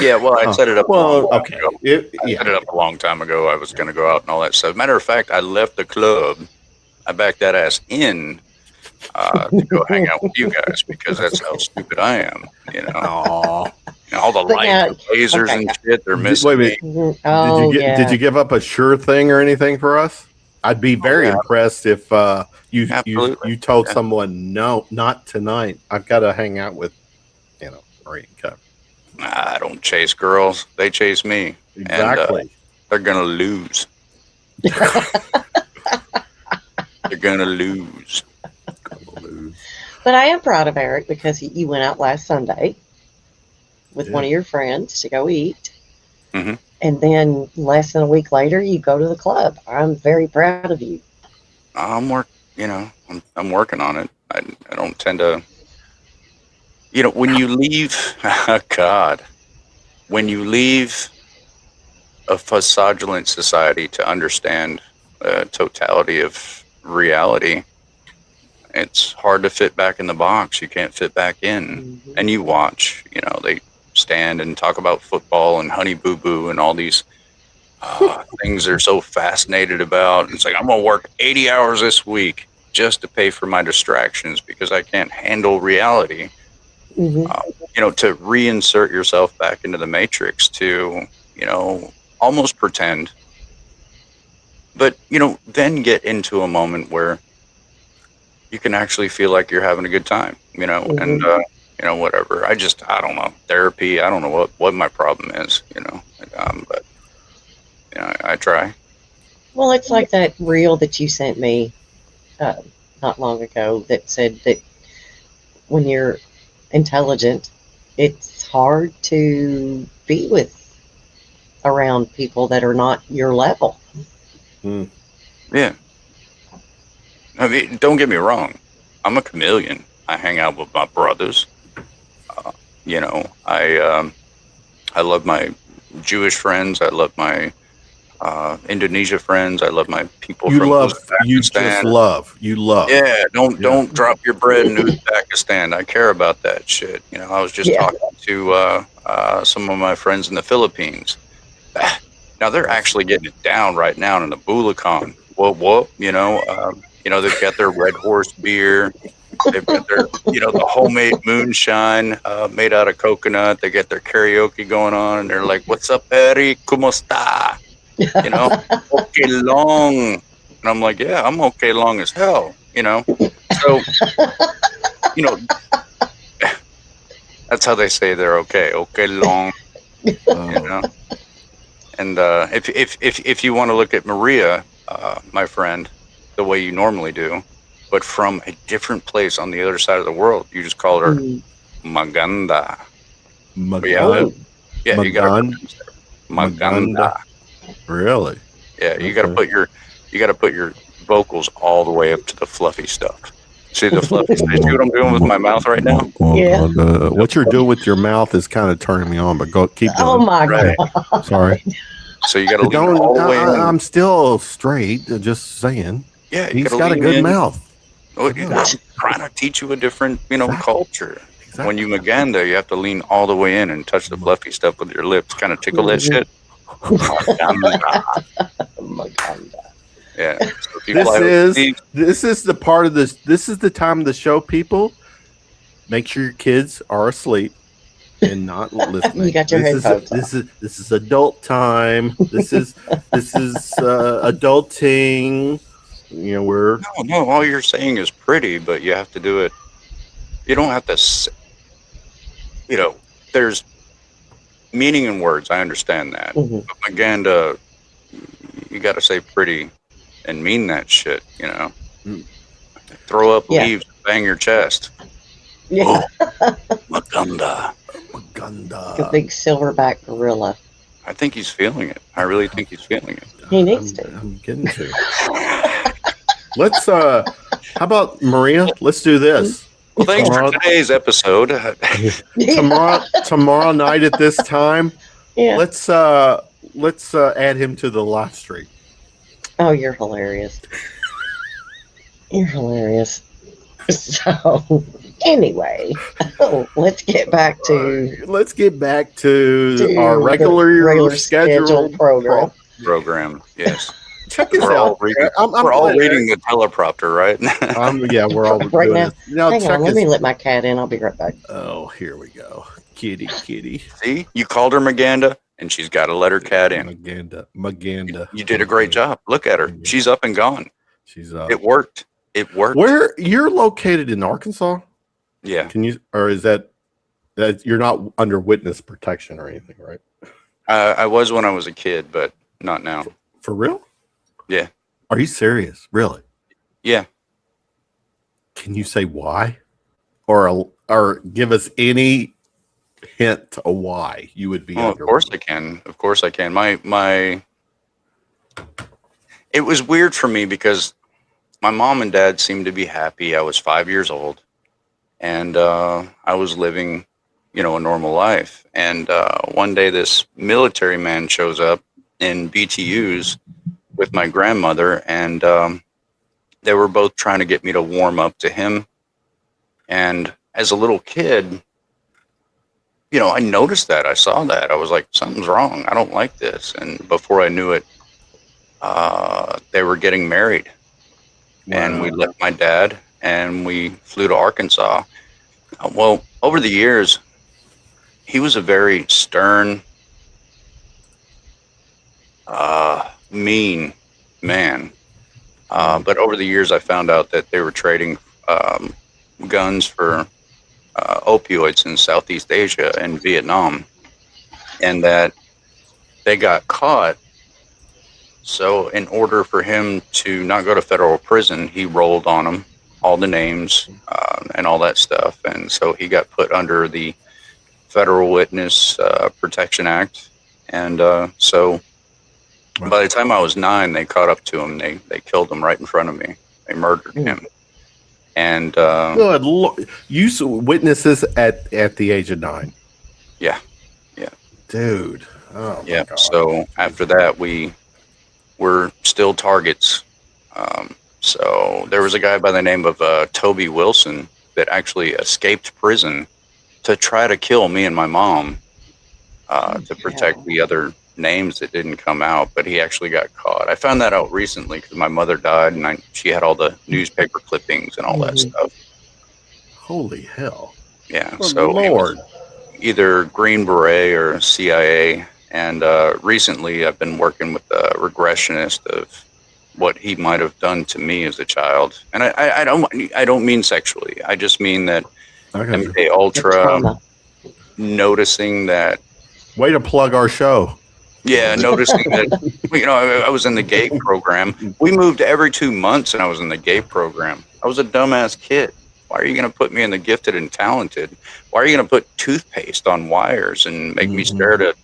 S4: Yeah, well, I set it up.
S1: Okay.
S4: I set it up a long time ago. I was going to go out and all that stuff. Matter of fact, I left the club. I backed that ass in to go hang out with you guys because that's how stupid I am. All the lights, the lasers, and shit. They're missing.
S1: Wait. Did you give up a sure thing or anything for us? I'd be very impressed if you told someone no, not tonight. I've got to hang out with Marie and Kevin.
S4: I don't chase girls; they chase me.
S1: Exactly.
S4: And, they're gonna lose. They're gonna lose.
S2: But I am proud of Eric because you went out last Sunday with one of your friends to go eat, and then less than a week later, you go to the club. I'm very proud of you.
S4: I'm working on it. I don't tend to. When you leave, when you leave a fraudulent society to understand the totality of reality, it's hard to fit back in the box. You can't fit back in. And you watch, they stand and talk about football and Honey Boo Boo and all these things they're so fascinated about. It's like, I'm going to work 80 hours this week just to pay for my distractions because I can't handle reality. To reinsert yourself back into the matrix to, almost pretend, but, then get into a moment where you can actually feel like you're having a good time, and, whatever. I don't know. Therapy. I don't know what my problem is, but, I try.
S2: Well, it's like that reel that you sent me not long ago that said that when you're intelligent, it's hard to be around people that are not your level.
S4: Yeah. I mean, don't get me wrong. I'm a chameleon. I hang out with my brothers. I love my Jewish friends. I love my Indonesia friends. I love my people
S1: You
S4: from
S1: love, you
S4: Uzbekistan.
S1: just love, you love.
S4: Yeah, don't
S1: Yeah.
S4: don't drop your bread in Uzbekistan. I care about that shit. You know, I was just
S2: Yeah.
S4: talking to some of my friends in the Philippines. Now they're actually getting it down right now in the Bulacan. Whoop. You know, they've got their Red Horse beer. They've got their, the homemade moonshine made out of coconut. They get their karaoke going on, and they're like, "What's up, Eri? ¿Cómo está?" You know, okay long. And I'm like, yeah, I'm okay long as hell, So, you know, that's how they say they're okay. Okay long, you know. And if you want to look at Maria, my friend, the way you normally do, but from a different place on the other side of the world, you just call her Maganda.
S1: Maganda.
S4: Yeah, you got to Maganda.
S1: Really?
S4: Yeah, you got to put your vocals all the way up to the fluffy stuff. See the fluffy stuff? See what I'm doing with my mouth right now?
S2: Yeah.
S1: What you're doing with your mouth is kind of turning me on, but keep going.
S2: Oh my
S4: Right.
S2: God.
S1: Sorry.
S4: So you got to lean all the way in.
S1: I'm still straight. Just saying.
S4: Yeah,
S1: He's got a good mouth.
S4: Oh, I'm trying to teach you a different, culture.
S1: Exactly.
S4: When you Maganda, you have to lean all the way in and touch the fluffy stuff with your lips. Kind of tickle that shit. Yeah. So
S1: This is the part of this. This is the time of the show, people. Make sure your kids are asleep and not listening.
S2: You got your headphones on.
S1: This is adult time. This is adulting. We're
S4: no. All you're saying is pretty, but you have to do it. You don't have to. There's meaning in words. I understand that.
S2: Mm-hmm.
S4: But Maganda, you got to say pretty and mean that shit. Throw up leaves, bang your chest.
S2: Yeah.
S4: Oh, Maganda.
S2: A big silverback gorilla.
S4: I think he's feeling it. I really think he's feeling it.
S2: He needs to.
S1: I'm getting to. Let's. How about Maria? Let's do this.
S4: Well, thanks for today's episode.
S1: Tomorrow night at this time.
S2: Yeah.
S1: Let's add him to the live stream.
S2: Oh, you're hilarious. You're hilarious. So, anyway, let's get back to
S1: our regular scheduled
S4: program. Yes.
S1: Check this
S4: We're
S1: out.
S4: We're all reading the teleprompter, right?
S1: Yeah, we're all
S2: right
S1: doing
S2: now.
S1: Hang
S2: on, let me let my cat in. I'll be right back.
S1: Oh, here we go. Kitty.
S4: See, you called her Maganda, and she's got to let her cat in.
S1: Maganda.
S4: You did a great job. Look at her. She's up and gone.
S1: She's up.
S4: It worked.
S1: Where you're located in Arkansas?
S4: Yeah.
S1: Can you, or is that you're not under witness protection or anything, right?
S4: I was when I was a kid, but not now.
S1: For real?
S4: Yeah.
S1: Are you serious? Really?
S4: Yeah.
S1: Can you say why, or give us any hint of why you would be?
S4: Of course I can. Of course I can. My. It was weird for me because my mom and dad seemed to be happy. I was 5 years old, and I was living, a normal life. And one day, this military man shows up in BTUs with my grandmother, and they were both trying to get me to warm up to him. And as a little kid, I noticed that. I saw that. I was like, something's wrong. I don't like this. And before I knew it, they were getting married. Wow. And we left my dad and we flew to Arkansas. Well, over the years, he was a very stern, mean man. But over the years, I found out that they were trading guns for opioids in Southeast Asia and Vietnam, and that they got caught. So in order for him to not go to federal prison, he rolled on them, all the names and all that stuff. And so he got put under the Federal Witness Protection Act. And so by the time I was 9, they caught up to him. They killed him right in front of me. They murdered him. And you saw witnesses at the age of 9. Yeah.
S1: dude. Oh my
S4: Yeah.
S1: god.
S4: So after that, we were still targets. So there was a guy by the name of Toby Wilson that actually escaped prison to try to kill me and my mom to protect the other names that didn't come out, but he actually got caught. I found that out recently because my mother died and she had all the newspaper clippings and all that stuff.
S1: Holy hell.
S4: Yeah.
S1: Good
S4: So he
S1: Lord.
S4: was either Green Beret or CIA. And recently I've been working with a regressionist of what he might have done to me as a child. And I don't mean sexually. I just mean that
S1: Okay.
S4: MK Ultra, noticing that.
S1: Way to plug our show.
S4: Yeah, noticing that, I was in the gay program. We moved every 2 months and I was in the gay program. I was a dumbass kid. Why are you going to put me in the gifted and talented? Why are you going to put toothpaste on wires and make me stare at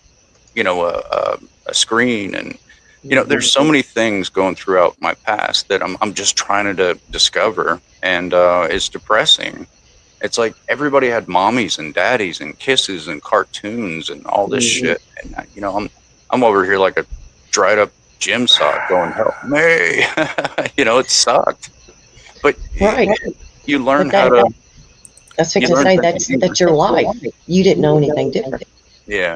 S4: a screen? And, there's so many things going throughout my past that I'm just trying to discover. And it's depressing. It's like everybody had mommies and daddies and kisses and cartoons and all this shit. And, I'm over here like a dried up gym sock going, help me. It sucked. But
S2: Right.
S4: you learn how to.
S2: That's what I say. That's your life. You didn't know anything different.
S4: Yeah.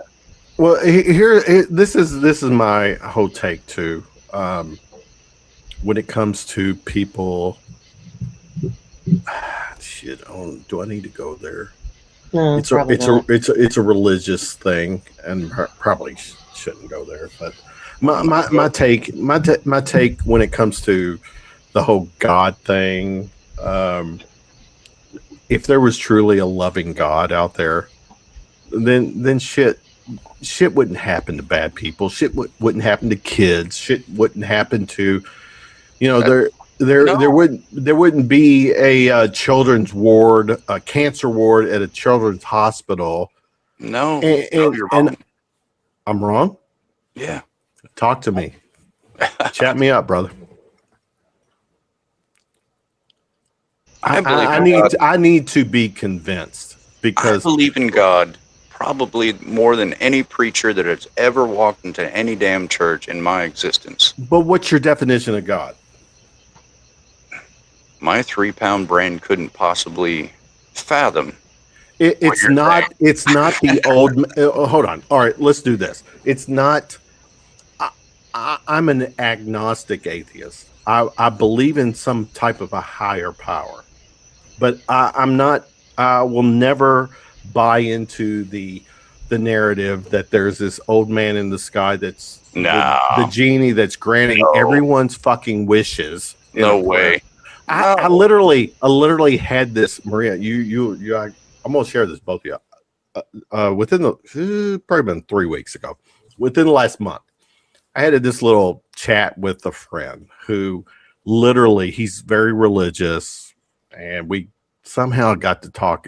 S1: Well, this is my whole take too. When it comes to people, shit. Do I need to go there?
S2: No,
S1: It's
S2: probably not.
S1: a religious thing, and probably shouldn't go there. But my take when it comes to the whole God thing, if there was truly a loving God out there, then shit wouldn't happen to bad people. Shit wouldn't happen to kids. Shit wouldn't happen to, there wouldn't be a children's ward, a cancer ward at a children's hospital.
S4: No,
S1: you're wrong. And I'm wrong.
S4: Yeah.
S1: Talk to me. Chat me up, brother. I need to be convinced, because
S4: I believe in God probably more than any preacher that has ever walked into any damn church in my existence.
S1: But what's your definition of God?
S4: My 3-pound brain couldn't possibly fathom.
S1: It's not the old. Hold on. All right, let's do this. It's not. I'm an agnostic atheist. I believe in some type of a higher power, but I'm not. I will never buy into the narrative that there's this old man in the sky that's the genie that's granting everyone's fucking wishes.
S4: No way.
S1: I literally had this, Maria. I'm gonna share this, both of you. Within probably been 3 weeks ago, within the last month, I had this little chat with a friend who literally, he's very religious, and we somehow got to talk.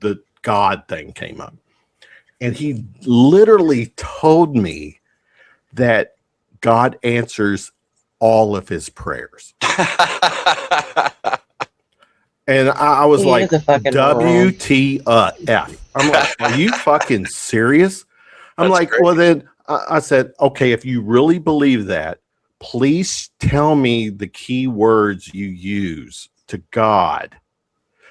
S1: The God thing came up, and he literally told me that God answers all of his prayers. And I was like, WTF. I'm like, are you fucking serious? I'm like, great. Well, then I said, okay, if you really believe that, please tell me the key words you use to God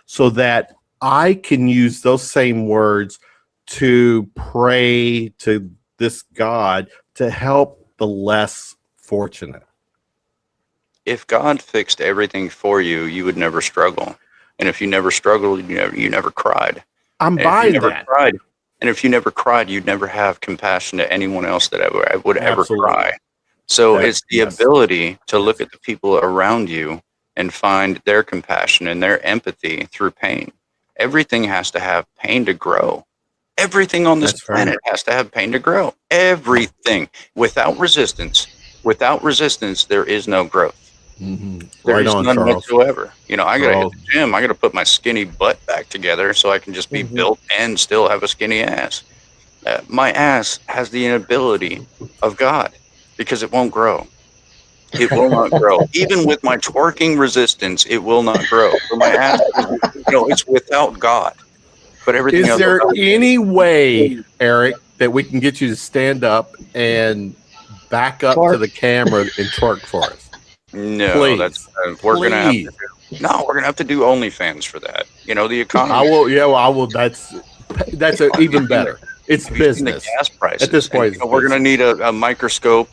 S1: so that I can use those same words to pray to this God to help the less fortunate.
S4: If God fixed everything for you, you would never struggle. And if you never struggled, you never cried.
S1: I'm buying that.
S4: And if you never cried, you'd never have compassion to anyone else that would ever cry. So it's the ability to look at the people around you and find their compassion and their empathy through pain. Everything has to have pain to grow. Everything on this planet has to have pain to grow. Everything. Without resistance, there is no growth.
S1: Mm-hmm.
S4: There is none whatsoever. I gotta hit the gym. I gotta put my skinny butt back together so I can just be built and still have a skinny ass. My ass has the inability of God because it won't grow. It will not grow. Even with my twerking resistance, it will not grow. So my ass, it's without God. But everything
S1: is
S4: else.
S1: There any way, Eric, that we can get you to stand up and back up to
S2: Twerk.
S1: the camera and twerk for us?
S4: No,
S1: Please.
S4: that's we're gonna have to
S1: Please.
S4: no, we're gonna have to do OnlyFans for that. You know, the economy.
S1: I will. Yeah, well, I will. That's even better. It's
S4: Have you seen the
S1: business.
S4: gas prices?
S1: At this point,
S4: And, you know, we're gonna need a microscope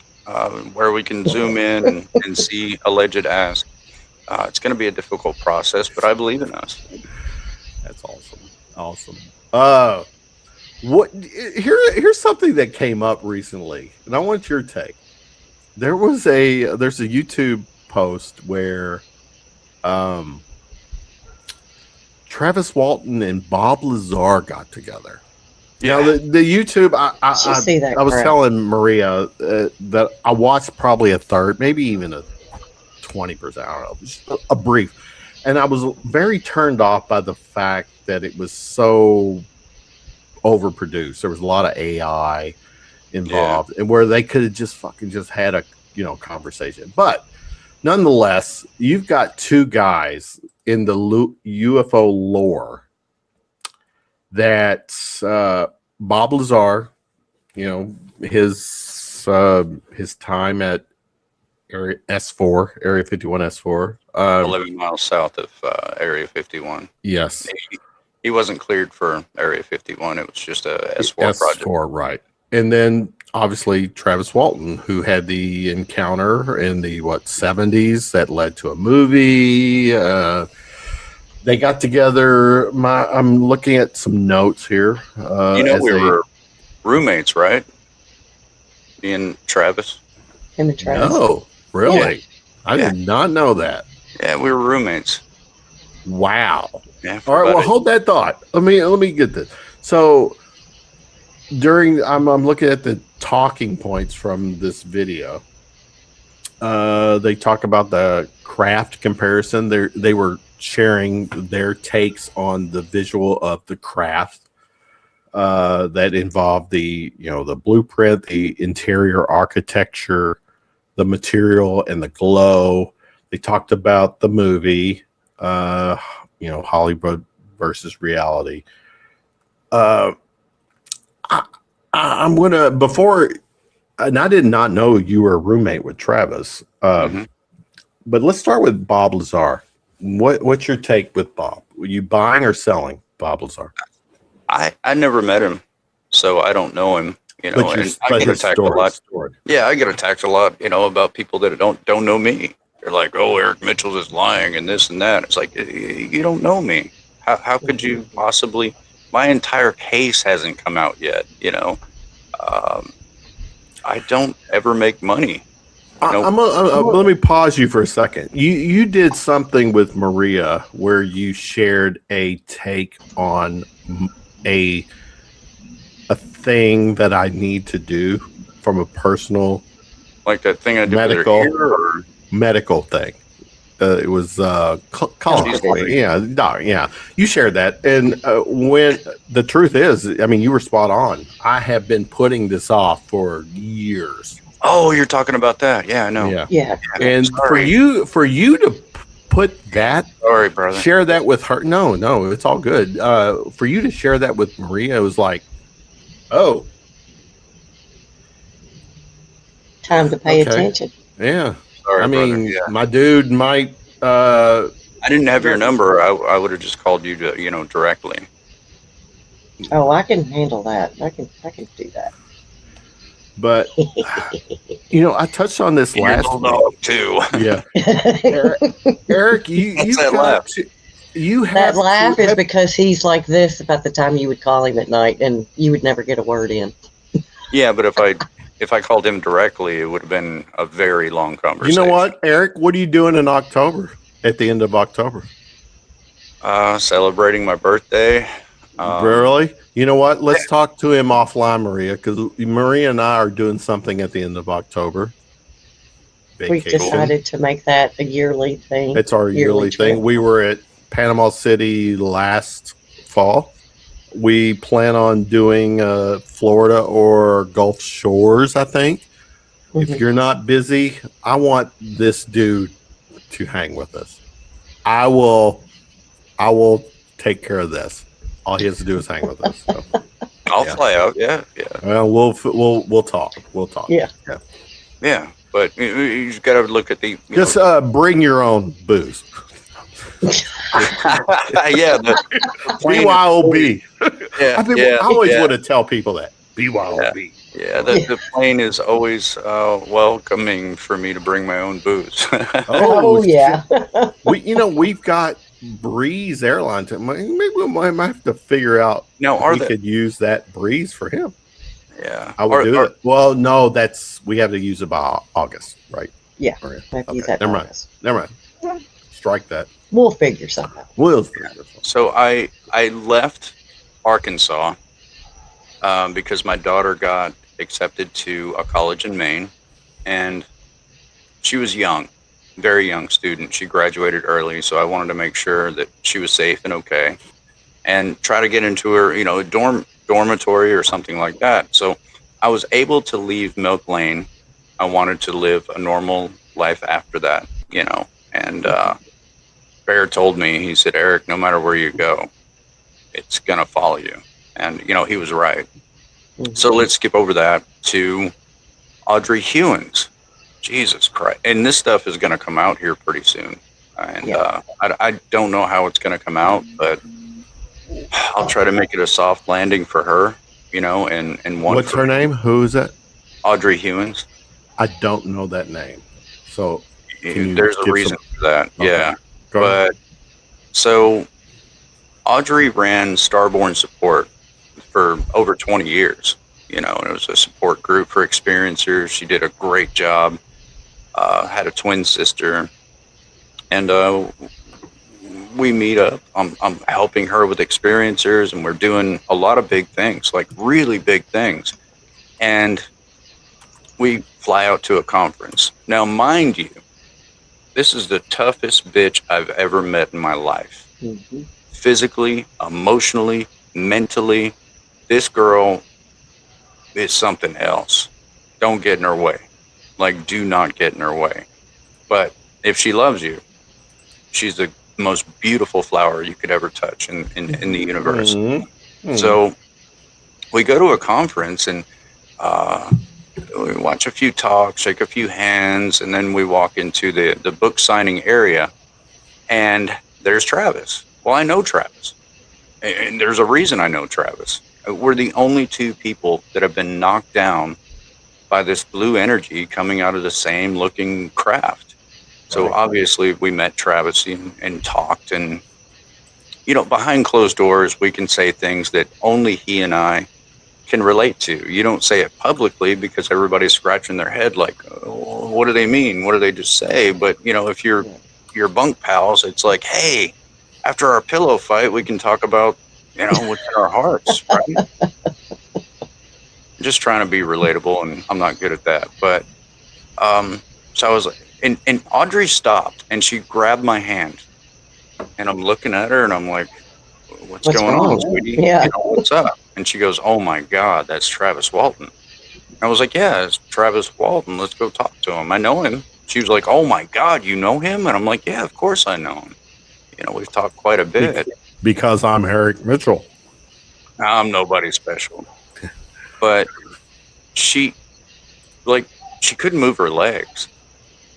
S4: where we can zoom in and see alleged ass. It's gonna be a difficult process, but I believe in us.
S1: That's awesome. Awesome. Here's something that came up recently, and I want your take. There's a YouTube post where Travis Walton and Bob Lazar got together.
S4: Yeah.
S1: Now the YouTube I
S2: see that
S1: I was
S2: crap.
S1: telling Maria that I watched probably a third, maybe even a 20%, I don't know, just a brief. And I was very turned off by the fact that it was so overproduced. There was a lot of AI involved, and where they could have just had a conversation. But nonetheless, you've got two guys in the UFO lore that Bob Lazar, his time at Area 51 S4,
S4: 11 miles south of Area 51.
S1: Yes,
S4: He wasn't cleared for Area 51. It was just a S4 project.
S1: S4, right. And then obviously Travis Walton, who had the encounter in the 70s that led to a movie. They got together. I'm looking at some notes here.
S4: We were roommates, right? Me and Travis.
S2: Him and Travis.
S1: No, really?
S4: Yeah.
S1: I did not know that.
S4: Yeah, we were roommates.
S1: Wow.
S4: Yeah.
S1: All right. Well, hold that thought. Let me get this. So I'm looking at the talking points from this video. They talk about the craft comparison. They were sharing their takes on the visual of the craft that involved the blueprint, the interior architecture, the material, and the glow. They talked about the movie, Hollywood versus reality. I'm gonna and I did not know you were a roommate with Travis. But let's start with Bob Lazar. What's your take with Bob? Were you buying or selling Bob Lazar?
S4: I never met him, so I don't know him. I get attacked a lot. Yeah, I get attacked a lot. About people that don't know me. They're like, "Oh, Eric Mitchell is lying and this and that." It's like, you don't know me. How could you possibly? My entire case hasn't come out yet. I don't ever make money.
S1: Let me pause you for a second. You did something with Maria where you shared a take on a thing that I need to do from a personal,
S4: like that thing I did
S1: medical thing. It was colon. Yeah. You shared that, and when the truth is, you were spot on. I have been putting this off for years.
S4: Oh, you're talking about that? Yeah, I know.
S2: Yeah.
S1: And
S4: sorry.
S1: for you to put that,
S4: sorry, brother,
S1: share that with her. No, it's all good. For you to share that with Maria, it was like, oh,
S2: time to pay attention.
S1: Yeah.
S4: Sorry,
S1: my dude might.
S4: I didn't have your number. I would have just called you to, directly.
S2: Oh, I can handle that. I can do that.
S1: But I touched on this last week
S4: too.
S1: Yeah, Eric, you
S4: that laugh?
S2: That laugh is because he's like this about the time you would call him at night, and you would never get a word in.
S4: Yeah, but if I called him directly, it would have been a very long conversation.
S1: You know what, Eric? What are you doing in October? At the end of October?
S4: Celebrating my birthday.
S1: Really? You know what? Let's talk to him offline, Maria, because Maria and I are doing something at the end of October.
S2: We've
S1: Vacation.
S2: decided to make that a yearly thing.
S1: It's our yearly thing.
S2: trip.
S1: We were at Panama City last fall. We plan on doing Florida or Gulf Shores, I think. If you're not busy, I want this dude to hang with us. I will take care of this. All he has to do is hang with us. So.
S4: I'll
S1: Yeah.
S4: fly out. Yeah.
S1: Well, we'll talk. We'll talk.
S2: Yeah.
S4: Yeah. But you just got to look at the.
S1: Just bring your own booze.
S4: Yeah. The plane is
S1: BYOB.
S4: Yeah.
S1: I always want to tell people that. BYOB.
S4: Yeah, the plane is always welcoming for me to bring my own booze.
S2: Oh, yeah.
S1: We've got Breeze Airline. Maybe we might have to figure out
S4: Now,
S1: if we could use that Breeze for him.
S4: Yeah,
S1: I would do it. Well, no, we have to use it by August, right?
S2: Yeah.
S1: Okay.
S2: I have to use that
S1: Never
S2: in
S1: mind.
S2: August.
S1: Never mind. Strike that.
S2: We'll figure something out.
S4: So I left Arkansas because my daughter got accepted to a college in Maine, and she was young, very young student. She graduated early, so I wanted to make sure that she was safe and okay, and try to get into her, a dormitory or something like that. So I was able to leave Milk Lane. I wanted to live a normal life after that, and Bear told me, he said, Eric, no matter where you go, it's going to follow you. And, he was right.
S2: Mm-hmm.
S4: So let's skip over that to Audrey Hewins. Jesus Christ. And this stuff is going to come out here pretty soon. And I don't know how it's going to come out, but I'll try to make it a soft landing for her, and one.
S1: What's her name? Who is that?
S4: Audrey Hewins.
S1: I don't know that name. So
S4: there's a reason for that. Okay. Yeah.
S1: But
S4: so Audrey ran Starborn Support for over 20 years, and it was a support group for experiencers. She did a great job, had a twin sister, and we meet up. I'm helping her with experiencers, and we're doing a lot of big things, like really big things. And we fly out to a conference. Now, mind you, this is the toughest bitch I've ever met in my life.
S2: Mm-hmm.
S4: Physically, emotionally, mentally, this girl is something else. Don't get in her way. Do not get in her way. But if she loves you, she's the most beautiful flower you could ever touch in the universe. Mm-hmm. So we go to a conference and we watch a few talks, shake a few hands, and then we walk into the book signing area, and there's Travis. Well, I know Travis, and there's a reason I know Travis. We're the only two people that have been knocked down by this blue energy coming out of the same looking craft. So obviously we met Travis and talked, and behind closed doors, we can say things that only he and I can relate to. You don't say it publicly because everybody's scratching their head like, oh, what do they mean? What do they just say? But if you're bunk pals, it's like, hey, after our pillow fight, we can talk about, what's in our hearts, right? Just trying to be relatable, and I'm not good at that. But so I was like, and Audrey stopped and she grabbed my hand, and I'm looking at her and I'm like, what's going on, sweetie?
S2: Yeah.
S4: What's up? And she goes, oh my God, that's Travis Walton. I was like, yeah, it's Travis Walton. Let's go talk to him. I know him. She was like, oh my God, you know him? And I'm like, yeah, of course I know him. We've talked quite a bit.
S1: Because I'm Eric Mitchell.
S4: I'm nobody special. But she couldn't move her legs.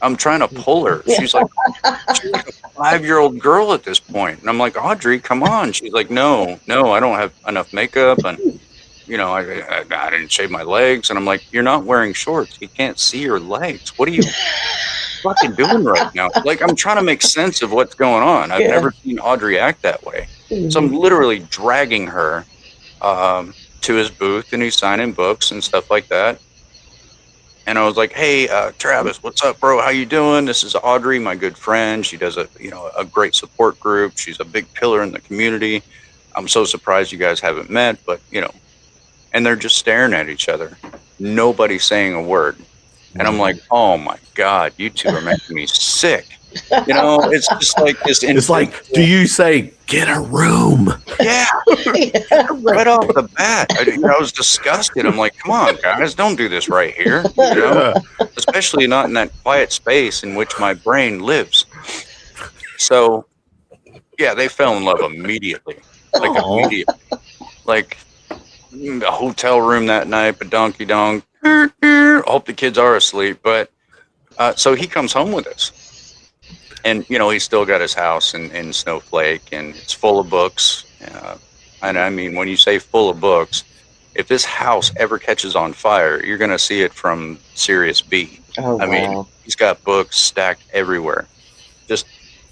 S4: I'm trying to pull her. She's like a 5-year-old girl at this point. And I'm like, Audrey, come on. She's like, no, I don't have enough makeup. And, I didn't shave my legs. And I'm like, you're not wearing shorts. You can't see your legs. What are you fucking doing right now? I'm trying to make sense of what's going on. I've never seen Audrey act that way. Mm-hmm. So I'm literally dragging her to his booth, and he's signing books and stuff like that. And I was like, hey, Travis, what's up, bro? How you doing? This is Audrey, my good friend. She does a great support group. She's a big pillar in the community. I'm so surprised you guys haven't met, but, and they're just staring at each other. Nobody's saying a word. And I'm like, oh my God, you two are making me sick. It's just like this.
S1: It's like, do you say, get a room?
S4: Yeah. Right off the bat. I was disgusted. I'm like, come on, guys, don't do this right here. Especially not in that quiet space in which my brain lives. So, yeah, they fell in love immediately. Immediately. a hotel room that night, but donkey donk. Hope the kids are asleep. But so he comes home with us. And, he's still got his house in Snowflake, and it's full of books. And I mean, when you say full of books, if this house ever catches on fire, you're going to see it from Sirius B.
S2: Oh,
S4: I mean, he's got books stacked everywhere. Just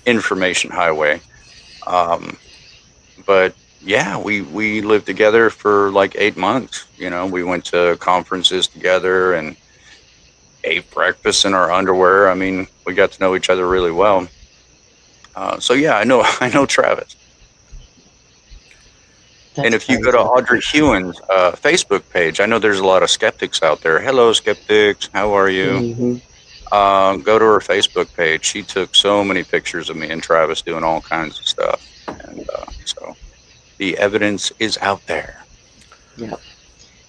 S4: information highway. But yeah, we lived together for like 8 months. We went to conferences together and ate breakfast in our underwear. I mean, we got to know each other really well. So yeah, I know Travis.
S2: That's
S4: and if you go
S2: crazy.
S4: to Audrey Hewen's Facebook page, I know there's a lot of skeptics out there. Hello, skeptics. How are you? Go to her Facebook page. She took so many pictures of me and Travis doing all kinds of stuff. And so the evidence is out there.
S2: Yeah.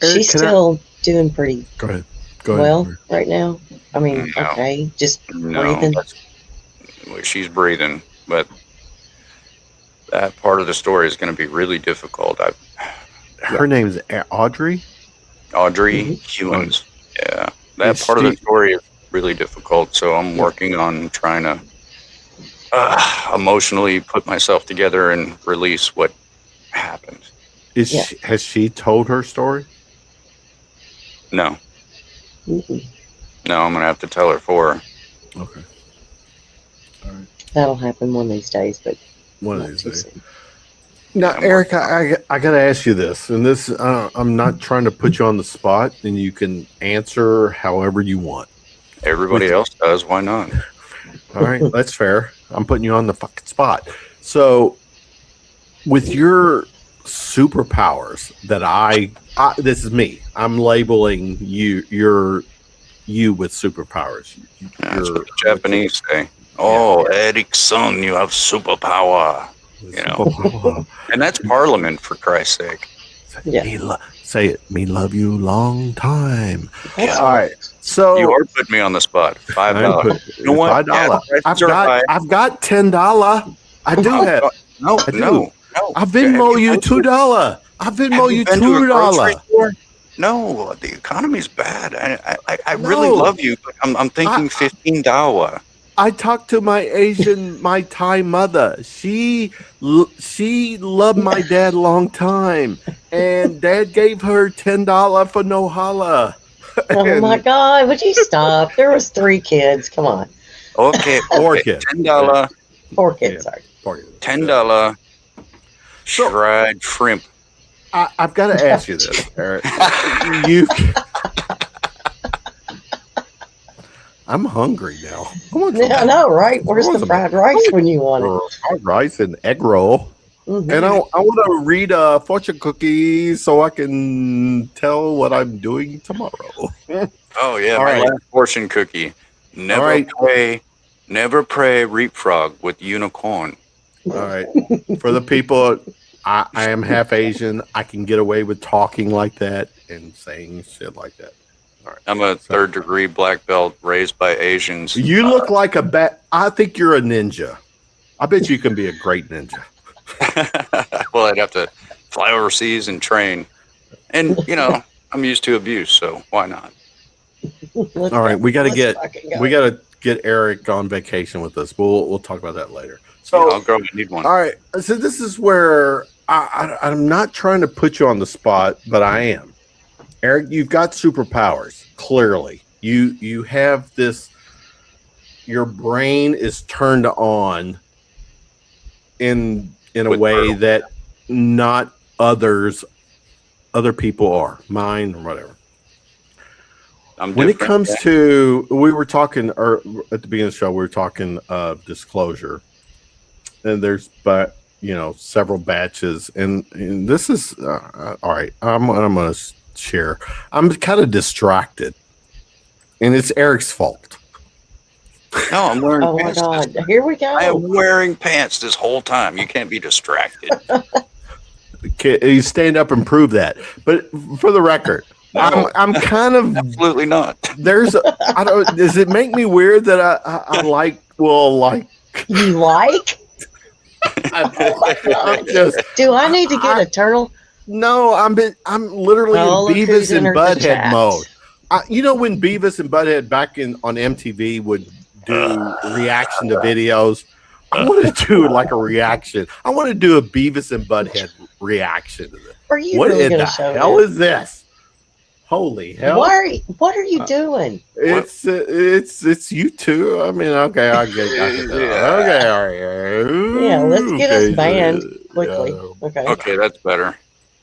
S1: Eric,
S2: She's still doing pretty
S1: Go ahead.
S2: well right now. I mean,
S4: No.
S2: okay, just
S4: No,
S2: breathing.
S4: she's breathing, but that part of the story is going to be really difficult.
S1: Her name's Audrey.
S4: Audrey Hewins. Yeah, that
S1: Is
S4: part of the
S1: she-
S4: story is really difficult. So I'm working on trying to emotionally put myself together and release what happened.
S1: Has she told her story?
S4: No,
S2: Mm-mm.
S4: no, I'm going to have to tell her for her.
S1: Okay. All right.
S2: That'll happen one of these days, but
S1: One of
S2: not
S1: these
S2: too
S1: days.
S2: soon.
S1: Now,
S4: I'm
S1: Eric, I got to ask you this, and this I'm not trying to put you on the spot, and you can answer however you want.
S4: Everybody else does. Why not?
S1: All right, that's fair. I'm putting you on the fucking spot. So, with your superpowers that I this is me. I'm labeling you with superpowers.
S4: That's what the Japanese say. Oh, Erickson, you have superpower.
S1: Superpower.
S4: And that's Parliament, for Christ's sake.
S2: Yeah.
S1: Say it. Me love you long time.
S2: That's
S1: All right. So
S4: You are putting me on the spot. $5. You know what?
S1: $5.
S4: Yeah,
S1: I've got $10. I do have.
S4: No,
S1: I do.
S4: no.
S1: I Venmo you
S4: Have you
S1: $2. I Venmo you
S4: been to a grocery
S1: $2.
S4: store? No, the economy's bad. I really
S1: No.
S4: love you, but I'm thinking $15.
S1: I talked to my Thai mother. She loved my dad a long time, and Dad gave her $10 for no holla.
S2: Oh my God! Would you stop? There was 3 kids. Come on,
S4: Okay,
S1: Four
S4: okay,
S1: kids.
S4: $10,
S2: 4 kids. Sorry.
S4: $10 fried shrimp.
S1: I've got to ask you this, Eric. I'm hungry now.
S2: Yeah, I know, right? Where's the fried rice when you want it?
S1: Fried rice and egg roll.
S2: Mhm.
S1: And I want to read a fortune cookie so I can tell what I'm doing tomorrow.
S4: Oh yeah,
S1: All
S4: my
S1: right.
S4: last fortune cookie. Never
S1: All right.
S4: pray reap frog with unicorn.
S1: All right. For the people, I am half Asian. I can get away with talking like that and saying shit like that. All right.
S4: I'm a third-degree black belt raised by Asians.
S1: You look like a bat. I think you're a ninja. I bet you can be a great ninja.
S4: Well, I'd have to fly overseas and train. And, I'm used to abuse, so why not?
S2: Let's
S1: All right,
S2: go.
S1: we got to
S2: Let's fucking go.
S1: we got to get Eric on vacation with us. We'll talk about that later.
S4: So,
S1: So,
S4: I'll go and need one.
S1: all right. So this is where I'm not trying to put you on the spot, but I am. Eric, you've got superpowers. Clearly, you have this. Your brain is turned on in a
S4: With
S1: way
S4: purple.
S1: that not other people are, mine or whatever.
S4: I'm
S1: When it
S4: different,
S1: comes
S4: yeah.
S1: to, we were talking at the beginning of the show, we were talking disclosure, and there's several batches, and this is all right. I'm gonna share. I'm kind of distracted, and it's Eric's fault.
S4: No, I'm wearing
S2: Oh my
S4: pants.
S2: God! Here we
S4: I am
S2: go.
S4: wearing pants this whole time. You can't be distracted.
S1: You stand up and prove that. But for the record,
S4: No.
S1: I'm kind of
S4: Absolutely not.
S1: I don't. Does it make me weird that I like? Well, like.
S2: You like?
S1: I'm just
S2: Do I need to get a turtle?
S1: No, I'm literally
S2: Oh,
S1: in
S2: look who's
S1: Beavis and
S2: entered the
S1: Butthead
S2: chat.
S1: mode. You know when Beavis and Butthead back on MTV would do reaction to videos? I want to do like a reaction. I want to do a Beavis and Butthead reaction to this.
S2: Are you
S1: What
S2: really
S1: in
S2: going
S1: the
S2: to show
S1: hell
S2: that?
S1: is this? Holy hell!
S2: What are you doing?
S1: It's you two. I mean, okay, I get that. Okay, all right.
S2: Yeah, let's get us
S1: Okay,
S2: banned quickly.
S1: yeah.
S2: Okay.
S4: Okay, that's better.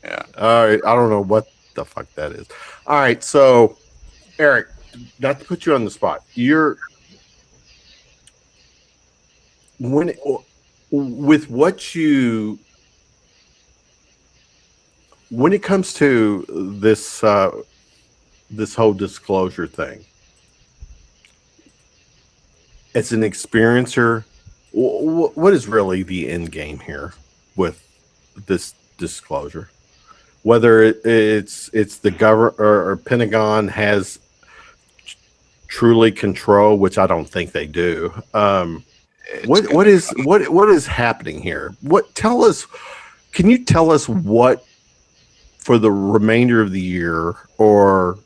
S4: Yeah.
S1: All right, I don't know what the fuck that is. All right, so Eric, not to put you on the spot, when it comes to this whole disclosure thing, as an experiencer, what is really the end game here with this disclosure? Whether it's the government or Pentagon has truly control, which I don't think they do. What is happening here? Can you tell us what for the remainder of the year, or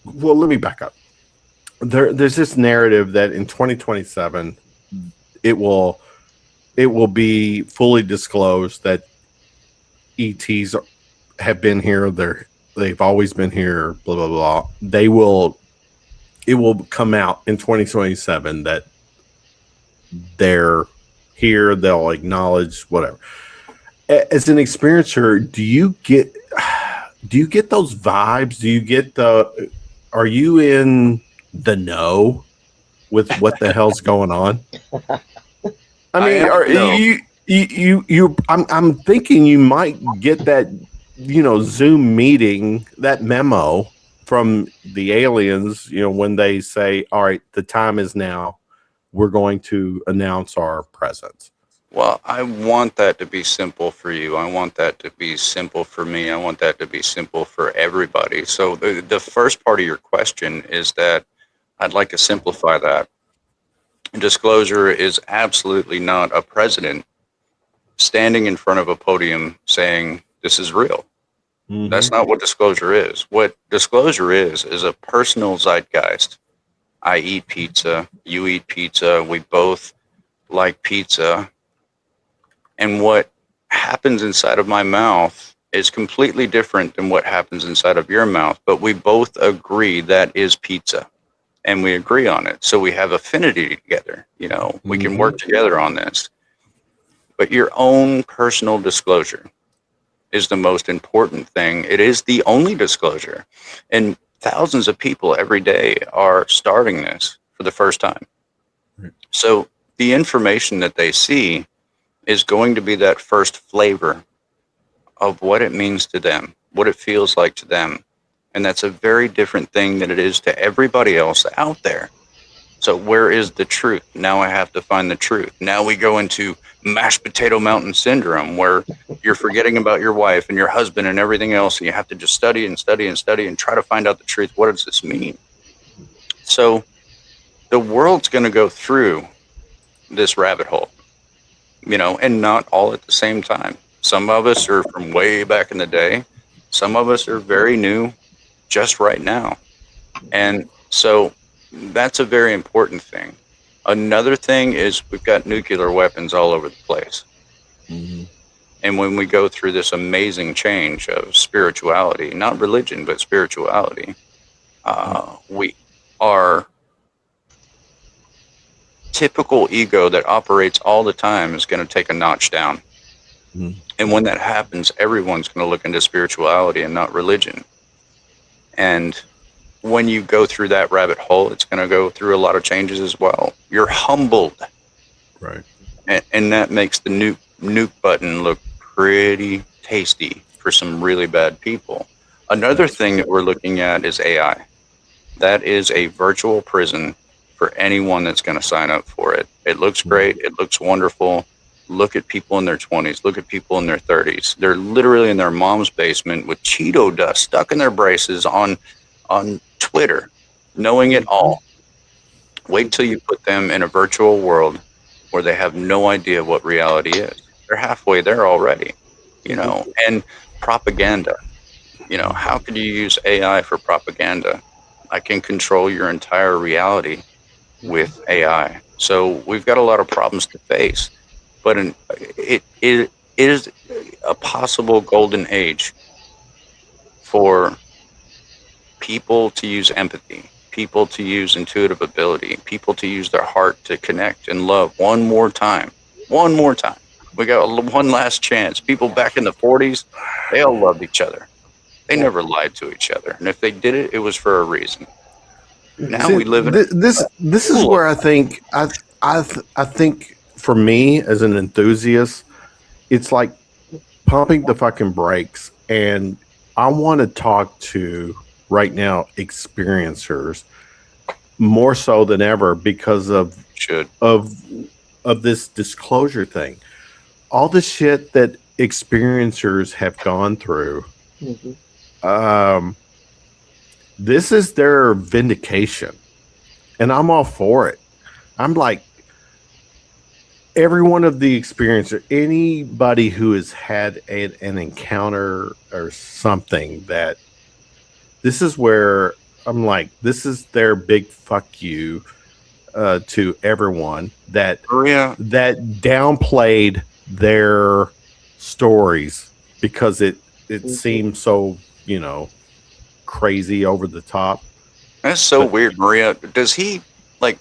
S1: well, let me back up. There's this narrative that in 2027 it will be fully disclosed that ETs have been here. They've always been here. Blah blah blah. It will come out in 2027 that they're here. They'll acknowledge whatever. As an experiencer, do you get those vibes? Are you in the know with what the hell's going on? I mean, I'm thinking you might get that, Zoom meeting, that memo from the aliens, when they say, all right, the time is now. We're going to announce our presence.
S4: Well, I want that to be simple for you. I want that to be simple for me. I want that to be simple for everybody. So the first part of your question is that I'd like to simplify that. Disclosure is absolutely not a president standing in front of a podium saying this is real. Mm-hmm. That's not what disclosure is. What disclosure is a personal zeitgeist. I eat pizza. You eat pizza. We both like pizza. And what happens inside of my mouth is completely different than what happens inside of your mouth. But we both agree that is pizza. And we agree on it. So we have affinity together. We can work together on this. But your own personal disclosure is the most important thing. It is the only disclosure. And thousands of people every day are starting this for the first time. Right. So the information that they see is going to be that first flavor of what it means to them, what it feels like to them. And that's a very different thing than it is to everybody else out there. So where is the truth? Now I have to find the truth. Now we go into mashed potato mountain syndrome, where you're forgetting about your wife and your husband and everything else, and you have to just study and study and study and try to find out the truth. What does this mean? So the world's going to go through this rabbit hole, and not all at the same time. Some of us are from way back in the day. Some of us are very new just right now. And so that's a very important thing. Another thing is we've got nuclear weapons all over the place. Mm-hmm. And when we go through this amazing change of spirituality, not religion, but spirituality, we are typical ego that operates all the time is going to take a notch down. Mm-hmm. And when that happens, everyone's going to look into spirituality and not religion. And when you go through that rabbit hole, it's going to go through a lot of changes as well. You're humbled.
S1: Right.
S4: And that makes the nuke button look pretty tasty for some really bad people. Another thing that we're looking at is AI. That is a virtual prison for anyone that's going to sign up for it. It looks great. It looks wonderful. Look at people in their 20s. Look at people in their 30s. They're literally in their mom's basement with Cheeto dust stuck in their braces on Twitter, knowing it all. Wait till you put them in a virtual world where they have no idea what reality is. They're halfway there already, and propaganda. You know, how could you use AI for propaganda? I can control your entire reality with AI. So we've got a lot of problems to face, but it is a possible golden age for people to use empathy, people to use intuitive ability, people to use their heart to connect and love one more time. One more time. We got one last chance. People back in the 40s, they all loved each other. They never lied to each other. And if they did it, it was for a reason. Now
S1: See,
S4: we live in
S1: this is where I think I think for me as an enthusiast, it's like pumping the fucking brakes, and I want to talk to right now experiencers more so than ever because of this disclosure thing. All the shit that experiencers have gone through. This is their vindication, and I'm all for it. I'm like, every one of the experiencer, anybody who has had an encounter or something, that this is where I'm like, this is their big fuck you to everyone that downplayed their stories because it seemed so, you know, crazy over the top.
S4: That's so weird, Maria. Does he like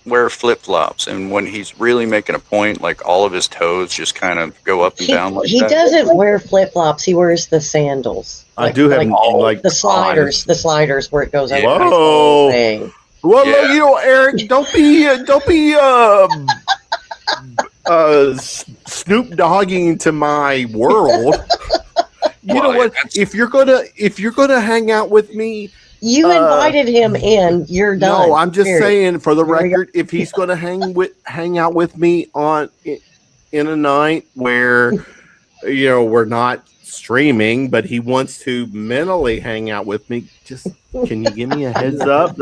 S4: wear flip-flops, and when he's really making a point, like all of his toes just kind of go up and down like
S2: he
S4: that?
S2: doesn't wear flip-flops. He wears the sandals.
S1: I do have like
S2: the sliders where it goes over
S1: Whoa.
S2: the whole thing.
S1: Well, you know, Eric, don't be Snoop Dogging to my world. You know what? If you're gonna hang out with me,
S2: you invited him in. You're done.
S1: No, I'm just saying, for the record, if he's gonna hang out with me in a night where, you know, we're not streaming, but he wants to mentally hang out with me, just can you give me a heads up?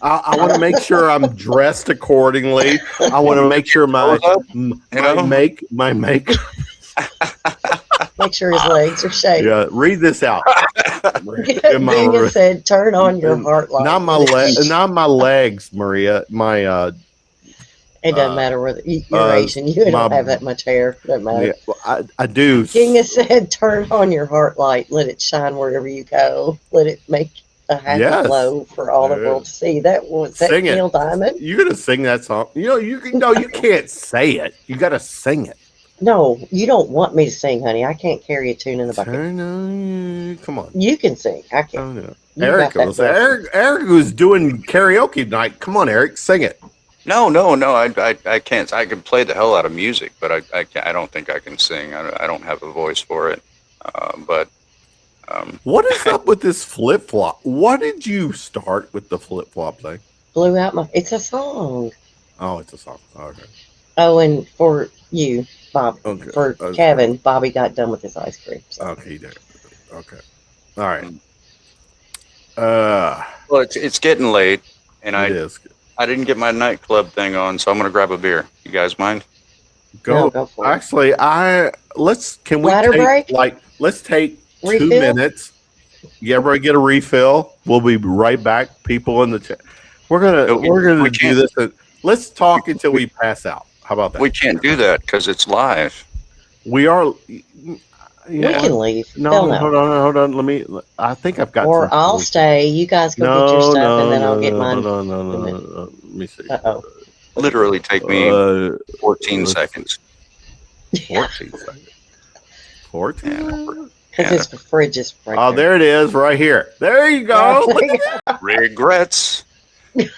S1: I want to make sure I'm dressed accordingly. I want to make sure my make.
S2: Make sure his legs are shaved.
S1: Yeah, read this out.
S2: Dina said, "Turn on your heart light."
S1: Not my legs, Maria. My
S2: it doesn't matter whether you're Asian. You don't have that much hair. Doesn't matter.
S1: Yeah, well, I do.
S2: Dina said, "Turn on your heart light. Let it shine wherever you go. Let it make a happy glow for all the world to see." That was that Neil Diamond.
S1: You're gonna sing that song? You know, you can't say it. You got to sing it.
S2: No, you don't want me to sing, honey. I can't carry a tune in the bucket.
S1: Come on.
S2: You can sing. I can't.
S1: Oh, no. Eric was doing karaoke night. Come on, Eric, sing it.
S4: No. I can't. I can play the hell out of music, but I don't think I can sing. I don't have a voice for it.
S1: What is up with this flip flop? What did you start with the flip flop thing?
S2: Blew out my. It's a song.
S1: Oh, it's a song. Okay.
S2: Oh, and for you, Bob.
S1: Okay.
S2: For Kevin, Bobby got done with his ice cream. So.
S1: Okay, he did. Okay. All right.
S4: Well, it's getting late, and I didn't get my nightclub thing on, so I'm gonna grab a beer. You guys mind?
S1: Go for it. Actually, can we
S2: Ladder
S1: take
S2: break?
S1: Let's take
S2: refill?
S1: 2 minutes. You everybody get a refill. We'll be right back. People in the chat. We're gonna do this. Let's talk until we pass out. How about that?
S4: We can't do that because it's live.
S1: We are.
S2: We can leave.
S1: No, hold on. I think I've got.
S2: Or I'll stay. You guys go get your stuff, and then I'll get mine.
S1: No. Let me see.
S4: Literally take me 14 seconds.
S1: 14 seconds. 14.
S2: Because his fridge is right
S1: there. There it is, right here. There you go. Look at that.
S4: Regrets.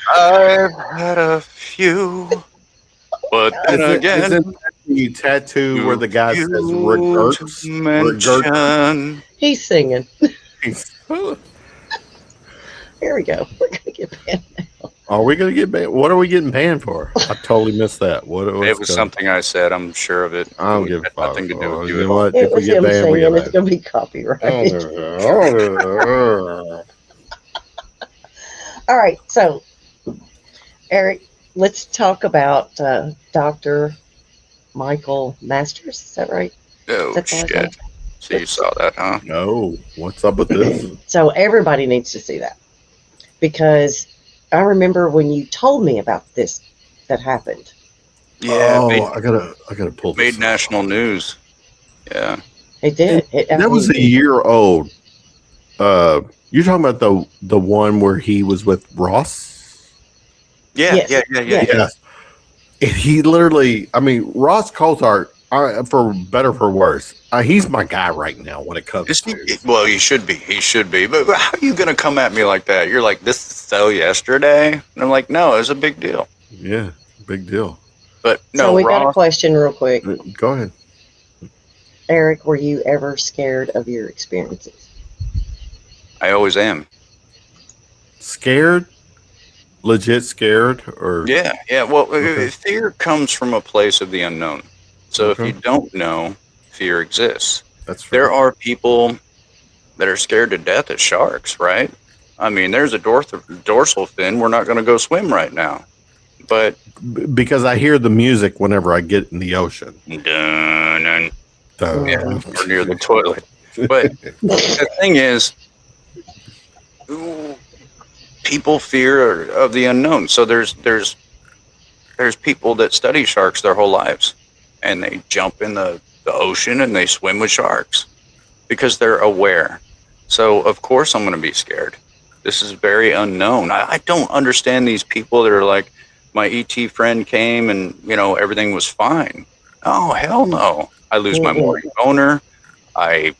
S4: I've had a few, but then again,
S1: isn't the tattoo where the guy says regrets?
S2: He's singing. Here we go. We're gonna get banned now.
S1: Are we gonna get banned? What are we getting banned for? I totally missed that.
S4: It was something I said. I'm sure of it.
S1: I don't give a fuck.
S4: Nothing to do with
S1: you.
S4: You.
S1: What?
S2: It was him singing. It's gonna be copyrighted. All right, so Eric, let's talk about Dr. Michael Masters. Is that right?
S4: Oh, shit. So you saw that, huh?
S1: No, what's up with this?
S2: So everybody needs to see that, because I remember when you told me about this that happened.
S4: Yeah,
S1: Oh, I gotta pull
S4: made
S1: this
S4: national
S1: up.
S4: news. Yeah.
S2: It did.
S1: That was a year old. You're talking about the one where he was with Ross?
S4: Yeah,
S2: Yes,
S4: yeah.
S2: yes.
S1: And he literally, I mean, Ross Coulthard, for better for worse, he's my guy right now when it comes to.
S4: Well, he should be. He should be. But how are you going to come at me like that? You're like, this is so yesterday. And I'm like, no, it was a big deal.
S1: Yeah, big deal.
S4: But no,
S2: So we got a
S4: Ross,
S2: question real quick.
S1: Go ahead.
S2: Eric, were you ever scared of your experiences?
S4: I always am.
S1: Scared? Legit scared? Or
S4: Yeah. Well,
S1: Okay.
S4: fear comes from a place of the unknown. So if
S1: Okay.
S4: you don't know, fear exists.
S1: That's fair.
S4: There are people that are scared to death of sharks, right? I mean, there's a dorsal fin. We're not going to go swim right now. But
S1: Because I hear the music whenever I get in the ocean.
S4: dun,
S1: Yeah.
S4: or near the toilet. But the thing is, people fear of the unknown. So there's people that study sharks their whole lives, and they jump in the ocean and they swim with sharks because they're aware. So of course I'm going to be scared. This is very unknown. I don't understand these people that are like, my ET friend came and everything was fine. Oh hell no! I lose my morning boner. I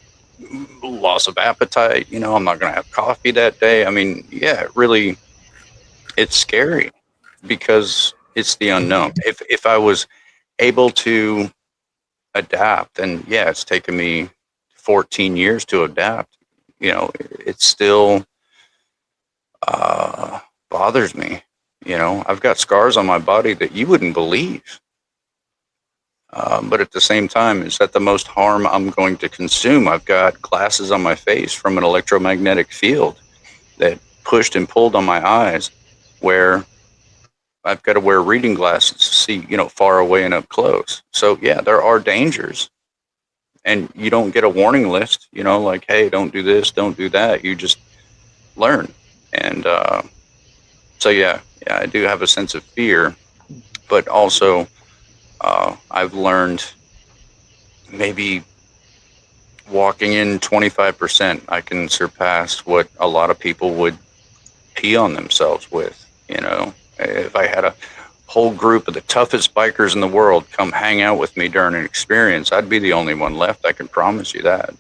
S4: loss of appetite. I'm not going to have coffee that day. I mean, yeah, it's scary because it's the unknown. If I was able to adapt, and yeah, it's taken me 14 years to adapt. It still bothers me. I've got scars on my body that you wouldn't believe. But at the same time, is that the most harm I'm going to consume? I've got glasses on my face from an electromagnetic field that pushed and pulled on my eyes, where I've got to wear reading glasses to see, far away and up close. So yeah, there are dangers, and you don't get a warning list, like, hey, don't do this, don't do that. You just learn. And so yeah, I do have a sense of fear, but also I've learned maybe walking in 25%, I can surpass what a lot of people would pee on themselves with. If I had a whole group of the toughest bikers in the world come hang out with me during an experience, I'd be the only one left. I can promise you that.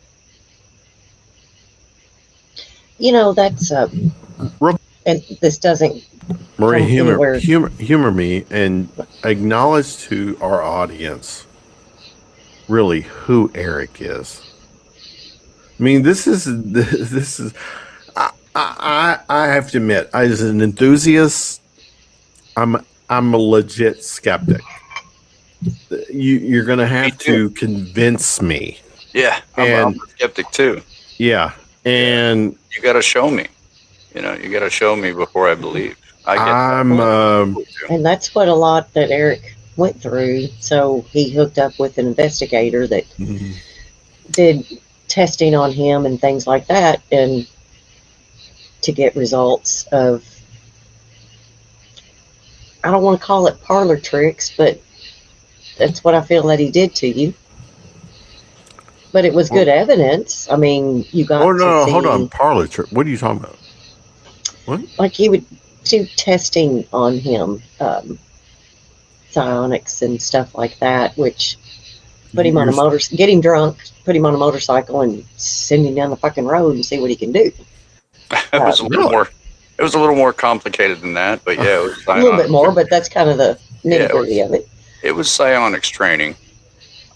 S2: That's and this doesn't.
S1: Marie,
S2: Anywhere.
S1: humor me and acknowledge to our audience really who Eric is. I mean, this is. I have to admit, as an enthusiast, I'm a legit skeptic. You're going to have to convince me.
S4: Yeah, I'm a skeptic too.
S1: Yeah, and
S4: you got to show me. You got to show me before I believe.
S2: And that's what a lot that Eric went through. So he hooked up with an investigator that did testing on him and things like that, and to get results of, I don't want to call it parlor tricks, but that's what I feel that he did to you. But it was good evidence. I mean, you got to see.
S1: Hold on. Parlor trick. What are you talking about? What?
S2: Like he would do testing on him, psionics and stuff like that, which put him on get him drunk, put him on a motorcycle, and send him down the fucking road and see what he can do.
S4: It was a little more. It was a little more complicated than that, but yeah, it was
S2: a little bit more. But that's kind of the nitty-gritty of it.
S4: It was psionics training.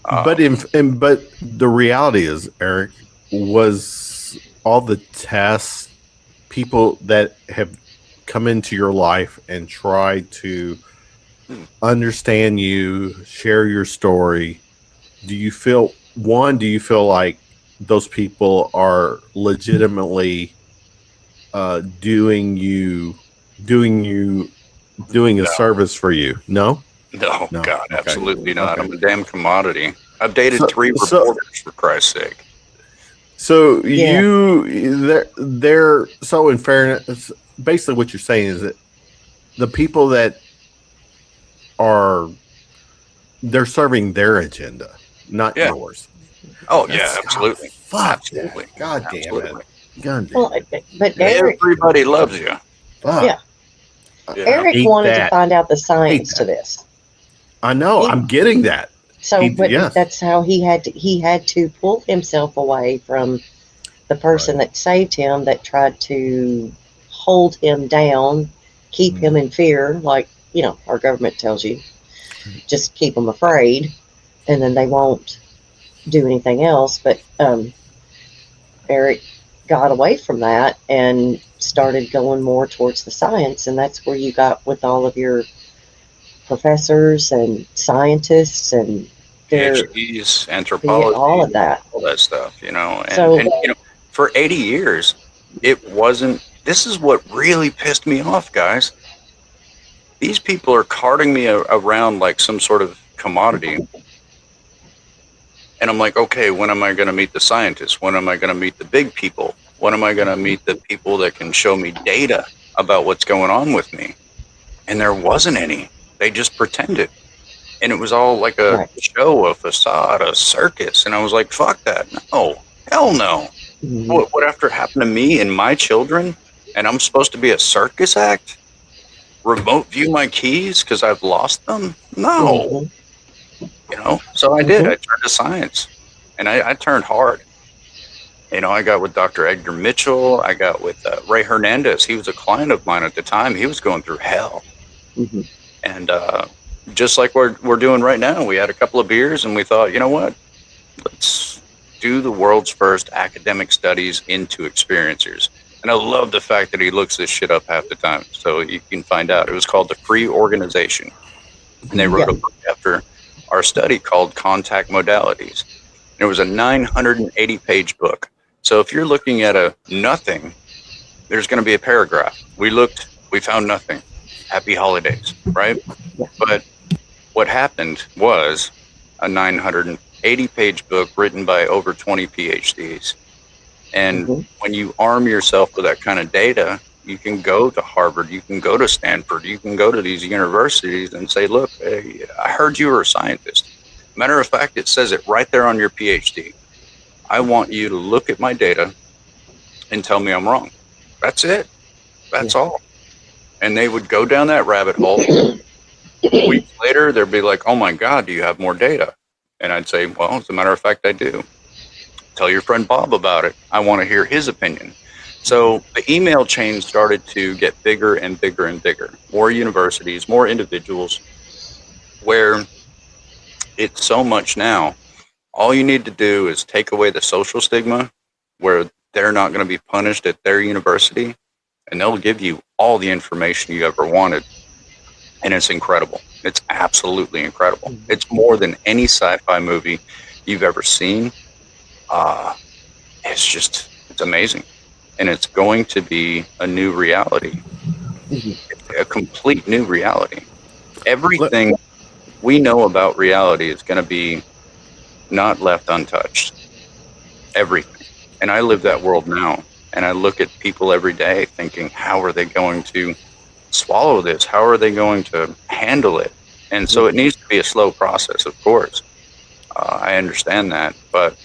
S1: But the reality is, Eric, was all the tests, people that have come into your life and tried to understand you, share your story. Do you feel like those people are legitimately doing a service for you? No,
S4: God, absolutely not. I'm a damn commodity. I've dated 3 reporters, for Christ's sake.
S1: So
S2: Yeah.
S1: they're so in fairness, basically what you're saying is that the people that are they're serving their agenda, not
S4: Yeah.
S1: yours.
S4: Oh
S1: That's
S4: yeah, absolutely.
S1: fuck
S4: Absolutely.
S1: that. God damn it.
S4: Absolutely.
S1: God damn
S2: Well,
S1: it.
S2: but Eric,
S4: Everybody loves you.
S1: Fuck.
S2: Yeah.
S4: You know?
S2: Eric
S1: Hate
S2: wanted to
S1: that.
S2: find out the
S1: Hate
S2: science to
S1: that.
S2: this.
S1: I know.
S2: He-
S1: I'm getting that.
S2: So, but
S1: yes.
S2: that's how he had to pull himself away from the person that saved him, that tried to hold him down, keep him in fear, like, our government tells you, just keep them afraid, and then they won't do anything else. But Eric got away from that and started going more towards the science, and that's where you got with all of your professors and scientists and their
S4: PhDs, anthropology,
S2: all of that.
S4: all that stuff, you know.
S2: So-
S4: And for 80 years, it wasn't. This is what really pissed me off, guys. These people are carting me around like some sort of commodity. And I'm like, okay, when am I going to meet the scientists? When am I going to meet the big people? When am I going to meet the people that can show me data about what's going on with me? And there wasn't any. They just pretended. And it was all like a show, a facade, a circus. And I was like, fuck that. No, hell no.
S2: Mhm.
S4: What after happened to me and my children? And I'm supposed to be a circus act? Remote view my keys because I've lost them? No.
S2: Mhm.
S4: You know, so I did. I turned to science, and I turned hard. You know, I got with Dr. Edgar Mitchell. I got with Ray Hernandez. He was a client of mine at the time. He was going through hell.
S2: Mhm.
S4: And just like we're doing right now, we had a couple of beers, and we thought, you know what? Let's do the world's first academic studies into experiencers. And I love the fact that he looks this shit up half the time, so you can find out. It was called The Free Organization. And they wrote a book after our study called Contact Modalities. And it was a 980-page book. So if you're looking at a nothing, there's going to be a paragraph. We found nothing. Happy holidays, right?
S2: Yeah.
S4: But what happened was a 980-page book written by over 20 PhDs. And when you arm yourself with that kind of data, you can go to Harvard, you can go to Stanford, you can go to these universities and say, look, hey, I heard you were a scientist. Matter of fact, it says it right there on your PhD. I want you to look at my data and tell me I'm wrong. That's it. That's all. And they would go down that rabbit hole. Weeks later, they'd be like, oh my God, do you have more data? And I'd say, well, as a matter of fact, I do. Tell your friend Bob about it. I want to hear his opinion. So the email chain started to get bigger and bigger and bigger. More universities, more individuals, where it's so much now. All you need to do is take away the social stigma, where they're not going to be punished at their university, and they'll give you all the information you ever wanted. And it's incredible. It's absolutely incredible. It's more than any sci-fi movie you've ever seen. It's amazing. And it's going to be a new reality, a complete new reality. Everything we know about reality is going to be not left untouched. Everything. And I live that world now. And I look at people every day thinking, how are they going to swallow this? How are they going to handle it? And so it needs to be a slow process, of course. I understand that, but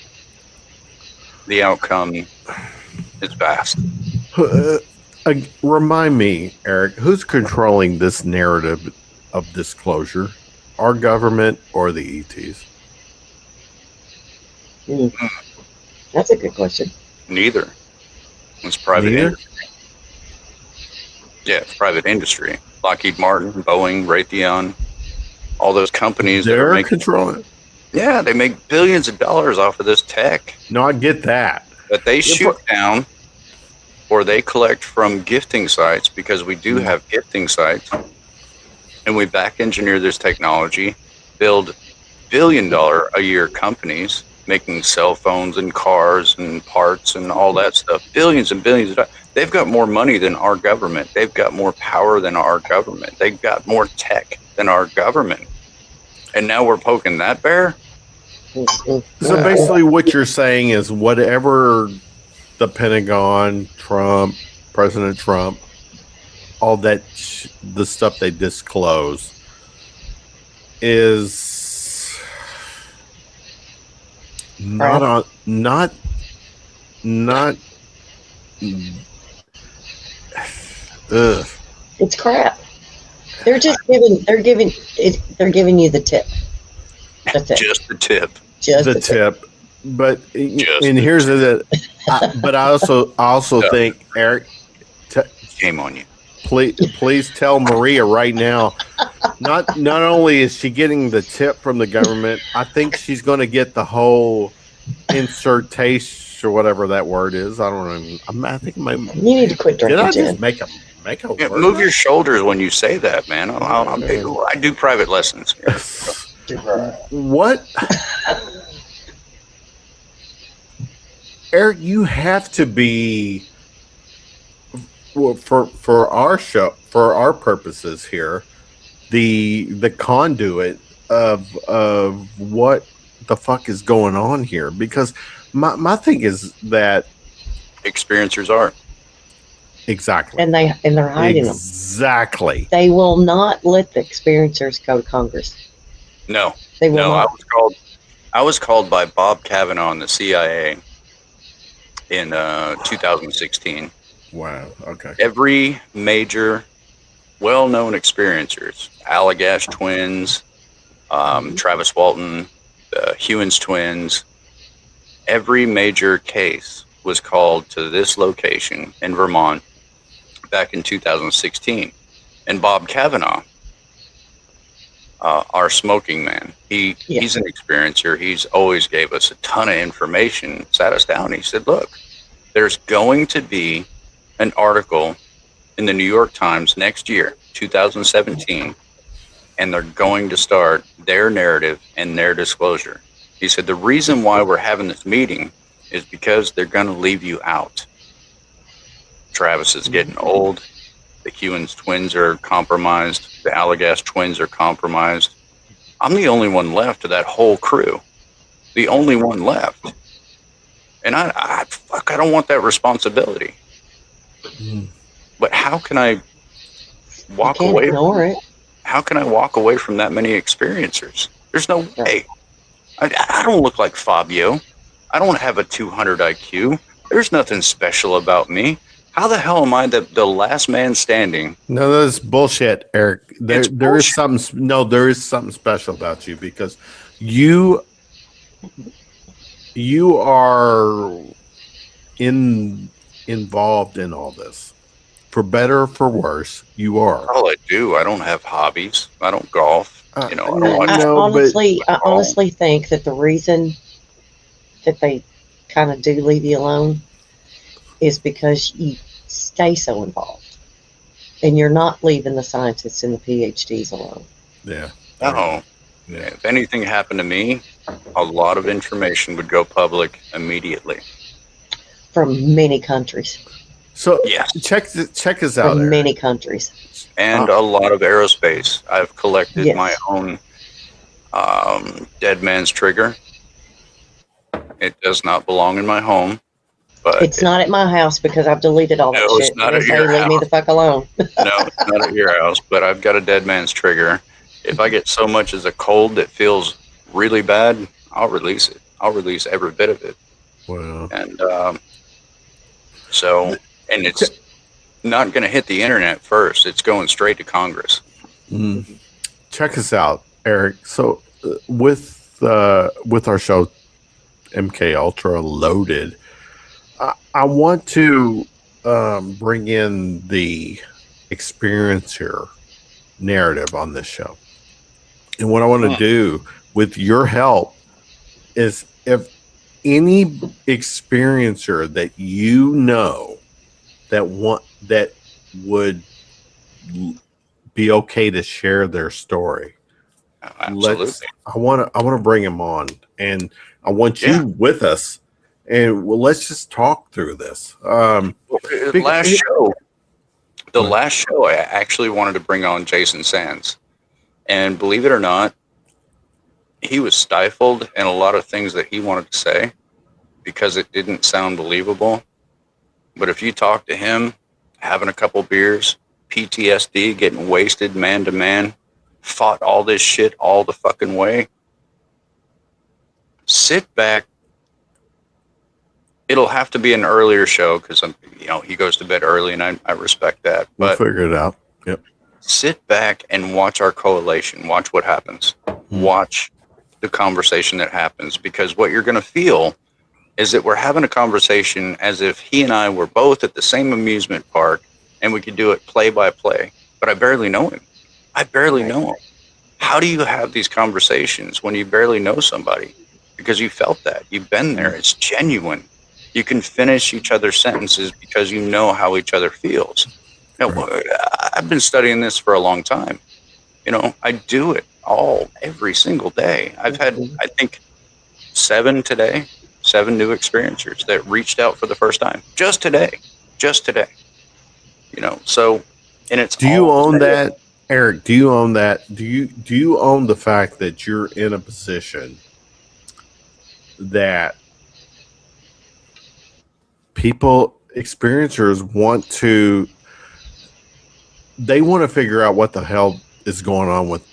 S4: the outcome is vast.
S1: Remind me, Eric, who's controlling this narrative of disclosure? Our government or the ETs?
S2: That's a good question.
S4: Neither. It's private industry. Yeah, it's private industry. Lockheed Martin, Boeing, Raytheon, all those companies that are making
S1: controlling.
S4: Yeah, they make billions of dollars off of this tech.
S1: No, I get that.
S4: But they shoot down, or they collect from gifting sites, because we do have gifting sites, and we back engineer this technology, build billion-dollar-a-year companies making cell phones and cars and parts and all that stuff. Billions and billions of dollars. They've got more money than our government. They've got more power than our government. They've got more tech than our government. And now we're poking that bear?
S1: So basically, what you're saying is whatever the Pentagon, Trump, President Trump, all that, the stuff they disclose is not on, not. Ugh.
S2: It's crap. They're just giving you the tip. That's it.
S4: Just the tip.
S2: Just
S1: the tip. But
S4: Just
S1: and
S4: the
S1: here's the. But I also think, Eric,
S4: shame on you.
S1: Please tell Maria right now. Not only is she getting the tip from the government, I think she's going to get the whole insertation or whatever that word is. I don't know. I think
S2: You need to quit drinking.
S1: Did I
S2: Jen.
S1: just make a
S4: Yeah,
S1: word?
S4: move your shoulders when you say that, man. I do private lessons.
S1: What? Eric, you have to be, well, for our show, for our purposes here, the conduit of what the fuck is going on here. Because my thing is that
S4: Experiencers are.
S1: exactly,
S2: And they're hiding them.
S1: exactly.
S2: They will not let the experiencers go to Congress.
S4: No,
S2: They will
S4: no.
S2: not.
S4: I was called by Bob Kavanaugh in the CIA in 2016.
S1: Wow. Okay.
S4: Every major, well-known experiencers, Allagash twins, Travis Walton, the Hewins twins, every major case was called to this location in Vermont back in 2016. And Bob Kavanaugh, our smoking man, he's an experiencer. He's always gave us a ton of information, sat us down. He said, look, there's going to be an article in the New York Times next year, 2017, and they're going to start their narrative and their disclosure. He said, the reason why we're having this meeting is because they're going to leave you out. Travis is getting old. The Hewins twins are compromised. The Allagash twins are compromised. I'm the only one left of that whole crew. The only one left. And I don't want that responsibility. But how can I walk
S2: You can't
S4: away?
S2: ignore it.
S4: How can I walk away from that many experiencers? There's no way. I don't look like Fabio. I don't have a 200 IQ. There's nothing special about me. How the hell am I the last man standing?
S1: No, that's bullshit, Eric. There is something. No, there is something special about you because you are involved in all this, for better or for worse. You are.
S4: All I do. I don't have hobbies. I don't golf. I don't watch.
S2: I honestly think that the reason that they kind of do leave you alone is because you stay so involved, and you're not leaving the scientists and the PhDs alone.
S1: Yeah.
S4: No.
S1: Yeah.
S4: If anything happened to me, a lot of information would go public immediately.
S2: From many countries.
S1: So
S4: Yes.
S1: check us out.
S2: From
S1: Eric.
S2: many countries.
S4: And a lot of aerospace. I've collected
S2: Yes.
S4: my own dead man's trigger. It does not belong in my home, but
S2: It's not at my house because I've deleted all that
S4: No, it's
S2: shit.
S4: not
S2: They
S4: at
S2: say
S4: your
S2: leave me
S4: house.
S2: the fuck alone.
S4: no, it's not at your house. But I've got a dead man's trigger. If I get so much as a cold that feels really bad, I'll release it. I'll release every bit of it.
S1: Wow.
S4: And and it's not going to hit the internet first. It's going straight to Congress.
S1: Check us out, Eric. So with our show, MK Ultra Loaded, I want to bring in the experiencer narrative on this show. And what I want to do with your help is, if any experiencer that you know that would be okay to share their story,
S4: Absolutely.
S1: I want to bring them on, and I want you with us, and let's just talk through this.
S4: The last show, I actually wanted to bring on Jason Sands, and believe it or not, he was stifled in a lot of things that he wanted to say because it didn't sound believable. But if you talk to him, having a couple beers, PTSD, getting wasted man to man, fought all this shit all the fucking way, sit back. It'll have to be an earlier show because he goes to bed early, and I respect that.
S1: We'll
S4: But
S1: figure it out. Yep.
S4: sit back and watch our correlation. Watch what happens. Watch the conversation that happens, because what you're going to feel is that we're having a conversation as if he and I were both at the same amusement park and we could do it play by play. But I barely know him. I barely know him. How do you have these conversations when you barely know somebody? Because you felt that. You've been there. It's genuine. You can finish each other's sentences because you know how each other feels. Now, I've been studying this for a long time. I do it every single day. I've had, I think, 7 new experiencers that reached out for the first time just today. So, and it's,
S1: do you own that, Eric? Do you own that? Do you own the fact that you're in a position that experiencers want to figure out what the hell is going on with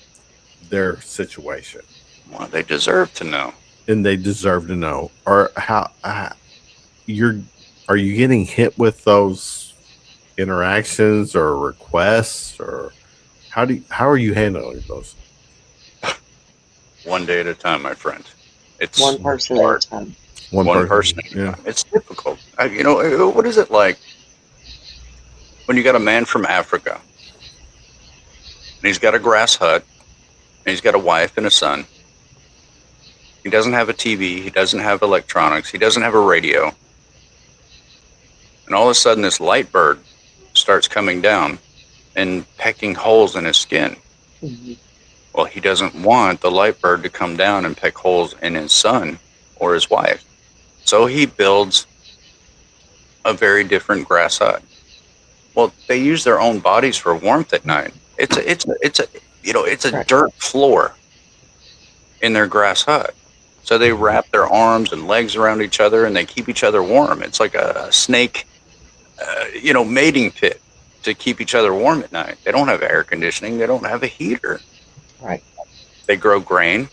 S1: their situation?
S4: Well, they deserve to know.
S1: And they deserve to know. Or how are you getting hit with those interactions or requests, or how are you handling those?
S4: One day at a time, my friend. It's
S2: one person at a time.
S4: One person.
S1: Yeah.
S4: It's difficult. What is it like when you got a man from Africa and he's got a grass hut and he's got a wife and a son? He doesn't have a TV. He doesn't have electronics. He doesn't have a radio. And all of a sudden, this light bird starts coming down and pecking holes in his skin.
S2: Mm-hmm.
S4: Well, he doesn't want the light bird to come down and peck holes in his son or his wife. So he builds a very different grass hut. Well, they use their own bodies for warmth at night. It's a dirt floor in their grass hut. So they wrap their arms and legs around each other and they keep each other warm. It's like a snake, mating pit to keep each other warm at night. They don't have air conditioning. They don't have a heater.
S2: Right.
S4: They grow grain.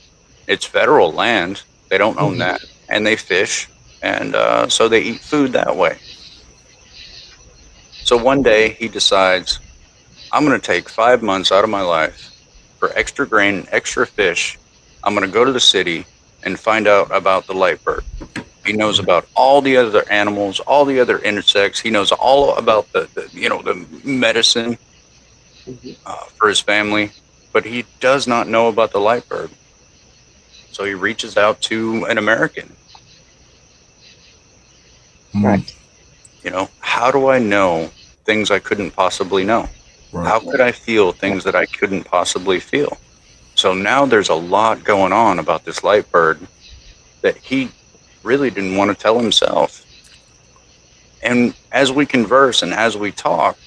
S4: It's federal land. They don't own that. And they fish. And so they eat food that way. So one day he decides, I'm going to take 5 months out of my life for extra grain, extra fish. I'm going to go to the city and find out about the light bird. He knows about all the other animals, all the other insects. He knows all about the medicine for his family, but he does not know about the light bird. So he reaches out to an American.
S2: Right.
S4: How do I know things I couldn't possibly know? Right. How could I feel things that I couldn't possibly feel? So now there's a lot going on about this light bird that he really didn't want to tell himself. And as we converse and as we talk,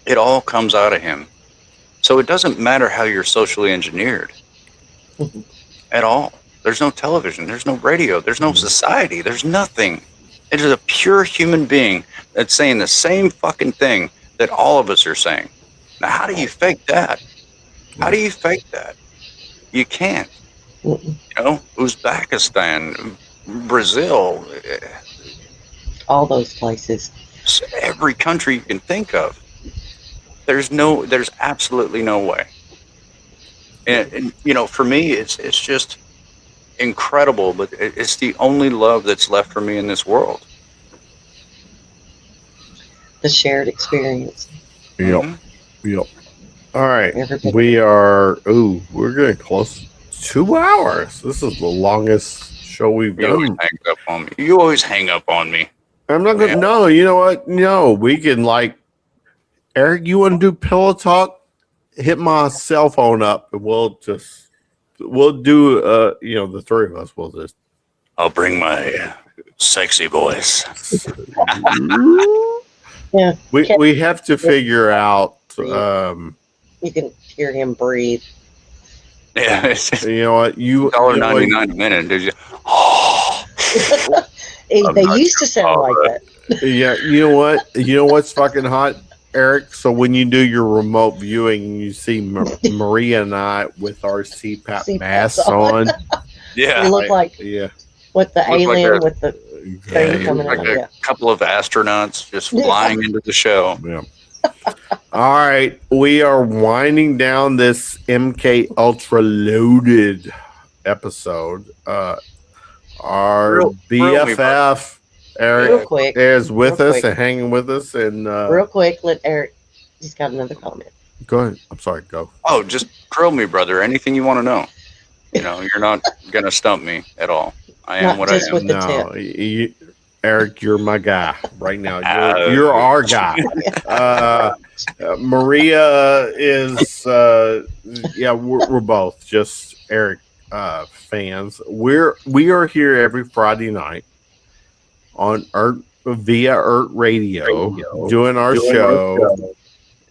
S4: it all comes out of him. So it doesn't matter how you're socially engineered at all. There's no television. There's no radio. There's no society. There's nothing. It is a pure human being that's saying the same fucking thing that all of us are saying. Now, how do you fake that? How do you fake that? You can't. Uzbekistan, Brazil,
S2: all those places.
S4: Every country you can think of. There's absolutely no way. And for me, it's just incredible, but it's the only love that's left for me in this world.
S2: The shared experience.
S1: Yep. All right. We're getting close. 2 hours. This is the longest show we've done.
S4: You always hang up on me.
S1: I'm not gonna. No, you know what? No, we can Eric. You want to do pillow talk? Hit my cell phone up, and we'll do. The three of us. We'll just.
S4: I'll bring my sexy voice.
S2: Yeah.
S1: We have to figure out.
S2: You can hear him breathe.
S4: Yeah, it's
S1: You know what?
S4: $1.99 a minute. Did you? I'm
S2: They
S4: not
S2: used to sound like that.
S1: Yeah, you know what? You know what's fucking hot, Eric? So when you do your remote viewing and you see Maria and I with our CPAP
S2: CPAPs
S1: masks
S2: on.
S1: on,
S4: Yeah,
S2: We look like
S1: yeah,
S2: what the
S4: Look like
S2: alien
S4: a-
S2: with the
S1: yeah,
S2: thing
S4: you
S2: coming
S4: look like
S2: out.
S4: a
S2: Yeah.
S4: couple of astronauts just
S2: Yeah.
S4: flying into the show.
S1: yeah. All right, we are winding down this MK Ultra loaded episode. Our
S4: Grill me,
S1: BFF Eric
S2: Real quick.
S1: is with
S2: real
S1: us
S2: quick,
S1: and hanging with us. And
S2: Real quick, let Eric. He's got another comment.
S1: go ahead. I'm sorry. Go.
S4: Oh, just grill me, brother. Anything you want to know. You know, you're not gonna stump me at all. I am
S2: Not
S4: what
S2: just
S4: I am.
S2: with the
S1: No, Eric, you're my guy right now.
S4: Oh.
S1: You're our guy. Maria is, yeah, we're both just Eric fans. We are here every Friday night on via Radio, doing our show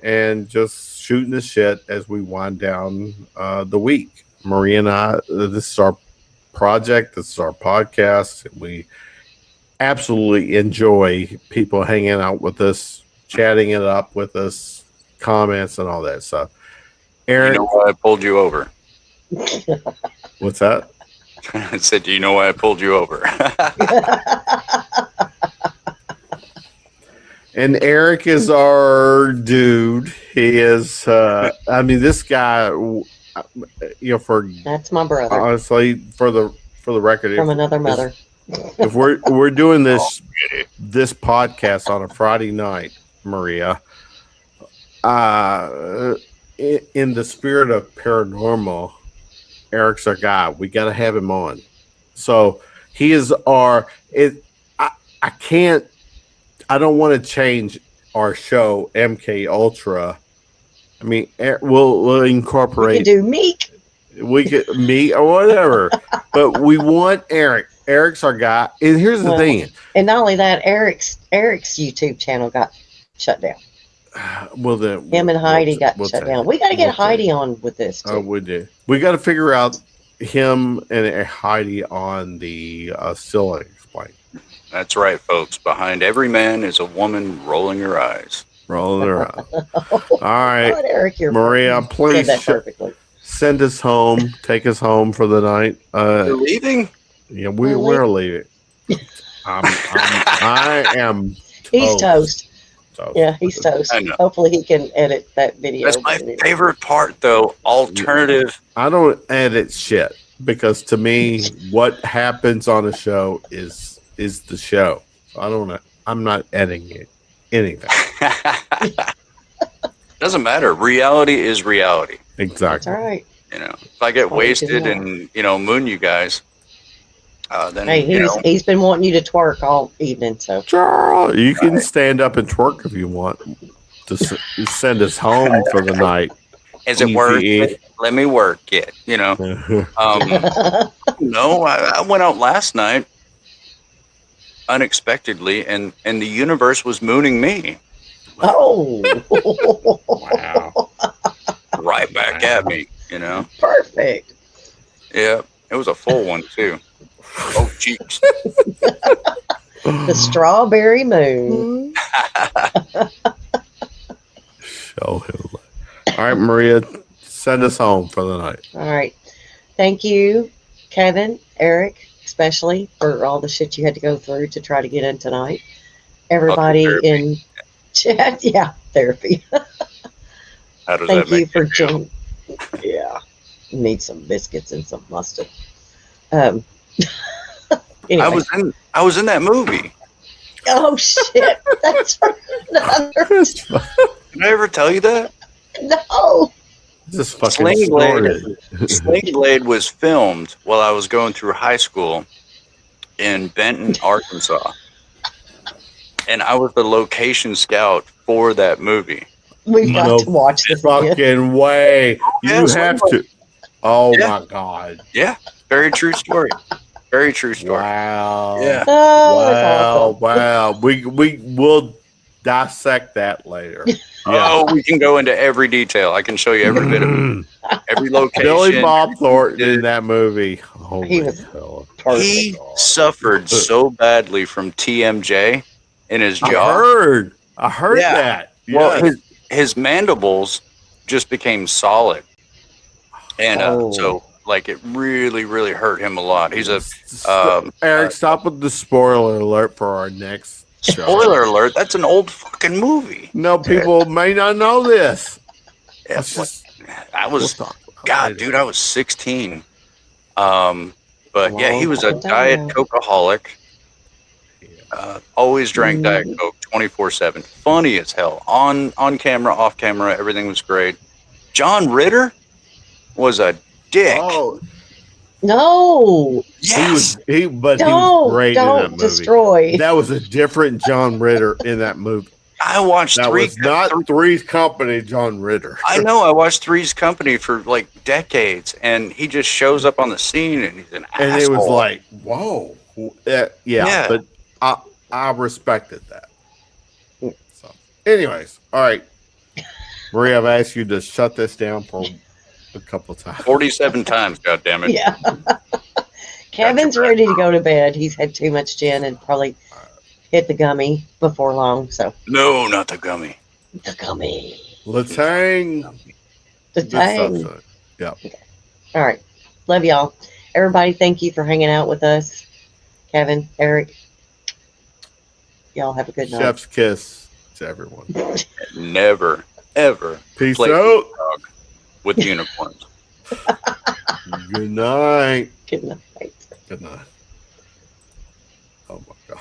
S1: and just shooting the shit as we wind down the week. Maria and I, this is our project. This is our podcast. We absolutely enjoy people hanging out with us, chatting it up with us, comments and all that stuff. Aaron,
S4: You know why I pulled you over?
S1: what's that?
S4: I said, do you know why I pulled you over?
S1: And Eric is our dude. He is, I mean, this guy, you know, for
S2: That's my brother
S1: honestly, for the record,
S2: from another mother.
S1: if we're doing this podcast on a Friday night, Maria, in the spirit of paranormal, Eric's our guy. We got to have him on. So he is our. I can't. I don't want to change our show, MK Ultra. I mean, we'll
S2: We
S1: incorporate.
S2: could do Meek.
S1: We could meet or whatever, but we want Eric. Eric's our guy. And here's the
S2: Well,
S1: thing.
S2: And not only that, Eric's YouTube channel got shut down.
S1: Well, then
S2: Him and Heidi got
S1: we'll
S2: shut
S1: take
S2: down.
S1: it.
S2: We got to get
S1: We'll take
S2: Heidi
S1: it.
S2: on with this too.
S1: We do. We got to figure out him and Heidi on the Still Explain.
S4: That's right, folks. Behind every man is a woman rolling her eyes.
S1: Rolling around. All right,
S2: God, Eric, you're
S1: Maria,
S2: you said
S1: please
S2: that perfectly.
S1: send us home. Take us home for the night.
S4: You're leaving?
S1: Yeah, we're leaving. I am.
S2: He's toast.
S1: Toast.
S2: Yeah, he's toast.
S4: I know.
S2: Hopefully he can edit that video.
S4: That's my favorite part, though. Alternative.
S1: I don't edit shit because to me, what happens on a show is the show. I don't know. I'm not editing anything.
S4: Doesn't matter. Reality is reality.
S2: That's
S1: Exactly.
S2: all right.
S4: You know, if I get
S2: Oh, you
S4: wasted
S2: didn't
S4: and moon you guys, then
S2: Hey, he's been wanting you to twerk all evening, so
S1: Charles, you can stand up and twerk if you want. To send us home for the night.
S4: is it worth it? Let me work it. You know. No, I went out last night unexpectedly, and the universe was mooning me
S2: oh,
S1: Wow.
S4: right back at me. You know.
S2: perfect.
S4: Yeah, it was a full one too. Oh, cheeks.
S2: The strawberry moon.
S1: Show him. All right, Maria, send us home for the night.
S2: All right. Thank you, Kevin, Eric, especially for all the shit you had to go through to try to get in tonight. Everybody
S4: therapy.
S2: in chat, yeah, therapy.
S4: How does
S2: Thank
S4: that make
S2: you for
S4: you feel?
S2: joining. Yeah, need some biscuits and some mustard. Anyway.
S4: I was in that movie.
S2: Oh shit! That's another.
S4: Did I ever tell you that?
S2: No.
S1: This fucking
S4: Sling
S1: story.
S4: Blade. Sling Blade was filmed while I was going through high school in Benton, Arkansas, and I was the location scout for that movie.
S2: We've got
S1: No
S2: to watch this again.
S1: Fucking way. You
S4: Yes,
S1: have to. Oh
S4: Yeah.
S1: my God.
S4: Yeah, very true story. Very true story.
S1: Wow.
S4: Yeah.
S2: Oh, that's awesome.
S1: Wow. We will dissect that later.
S4: Oh, we can go into every detail. I can show you every bit of it, every location.
S1: Billy Bob
S4: everything
S1: Thornton
S4: he did.
S1: in that movie. Oh
S2: He
S1: my
S2: was
S1: God.
S2: perfect.
S4: He suffered so badly from TMJ in his
S1: I
S4: jaw.
S1: heard
S4: Yeah.
S1: that.
S4: Well,
S1: Yes.
S4: his mandibles just became solid, and
S2: Oh.
S4: so like it really, really hurt him a lot. He's a
S1: Eric, stop with the spoiler alert for our next show.
S4: spoiler alert. That's an old fucking movie.
S1: No, people may not know this.
S4: Yeah,
S1: Let's just,
S4: I
S1: we'll
S4: was
S1: talk about it
S4: God,
S1: later.
S4: dude. I was 16. But yeah, he
S2: Long
S4: was a
S2: time
S4: diet
S2: now.
S4: cokeaholic. Always drank Diet Coke 24/7. Funny as hell. On camera, off camera, everything was great. John Ritter was a dick.
S1: Oh,
S2: No,
S4: Yes.
S1: he was
S2: don't
S1: great in that
S2: don't
S1: movie.
S2: destroy.
S1: That was a different John Ritter in that movie.
S4: I watched
S1: That
S4: three.
S1: was not Three's Company John Ritter.
S4: I know. I watched Three's Company for like decades, and he just shows up on the scene, and he's an
S1: And
S4: asshole.
S1: it was like, whoa.
S4: Yeah.
S1: But I respected that. So, anyways, all right. Marie, I've asked you to shut this down for a couple of times.
S4: 47 times. God damn it.
S2: Yeah. Kevin's ready to go to bed. He's had too much gin and probably hit the gummy before long. So
S4: No, not the gummy.
S2: the gummy,
S1: Let's hang.
S2: the
S1: Good stuff,
S2: tang.
S1: son. Yeah.
S2: All right, love y'all. Everybody, thank you for hanging out with us. Kevin, Eric, y'all have a good night.
S1: Chef's kiss to everyone.
S4: Never, ever
S1: Peace
S4: play
S1: out.
S4: dog with unicorns.
S1: Good night.
S2: Good night.
S1: Good night. Oh my God.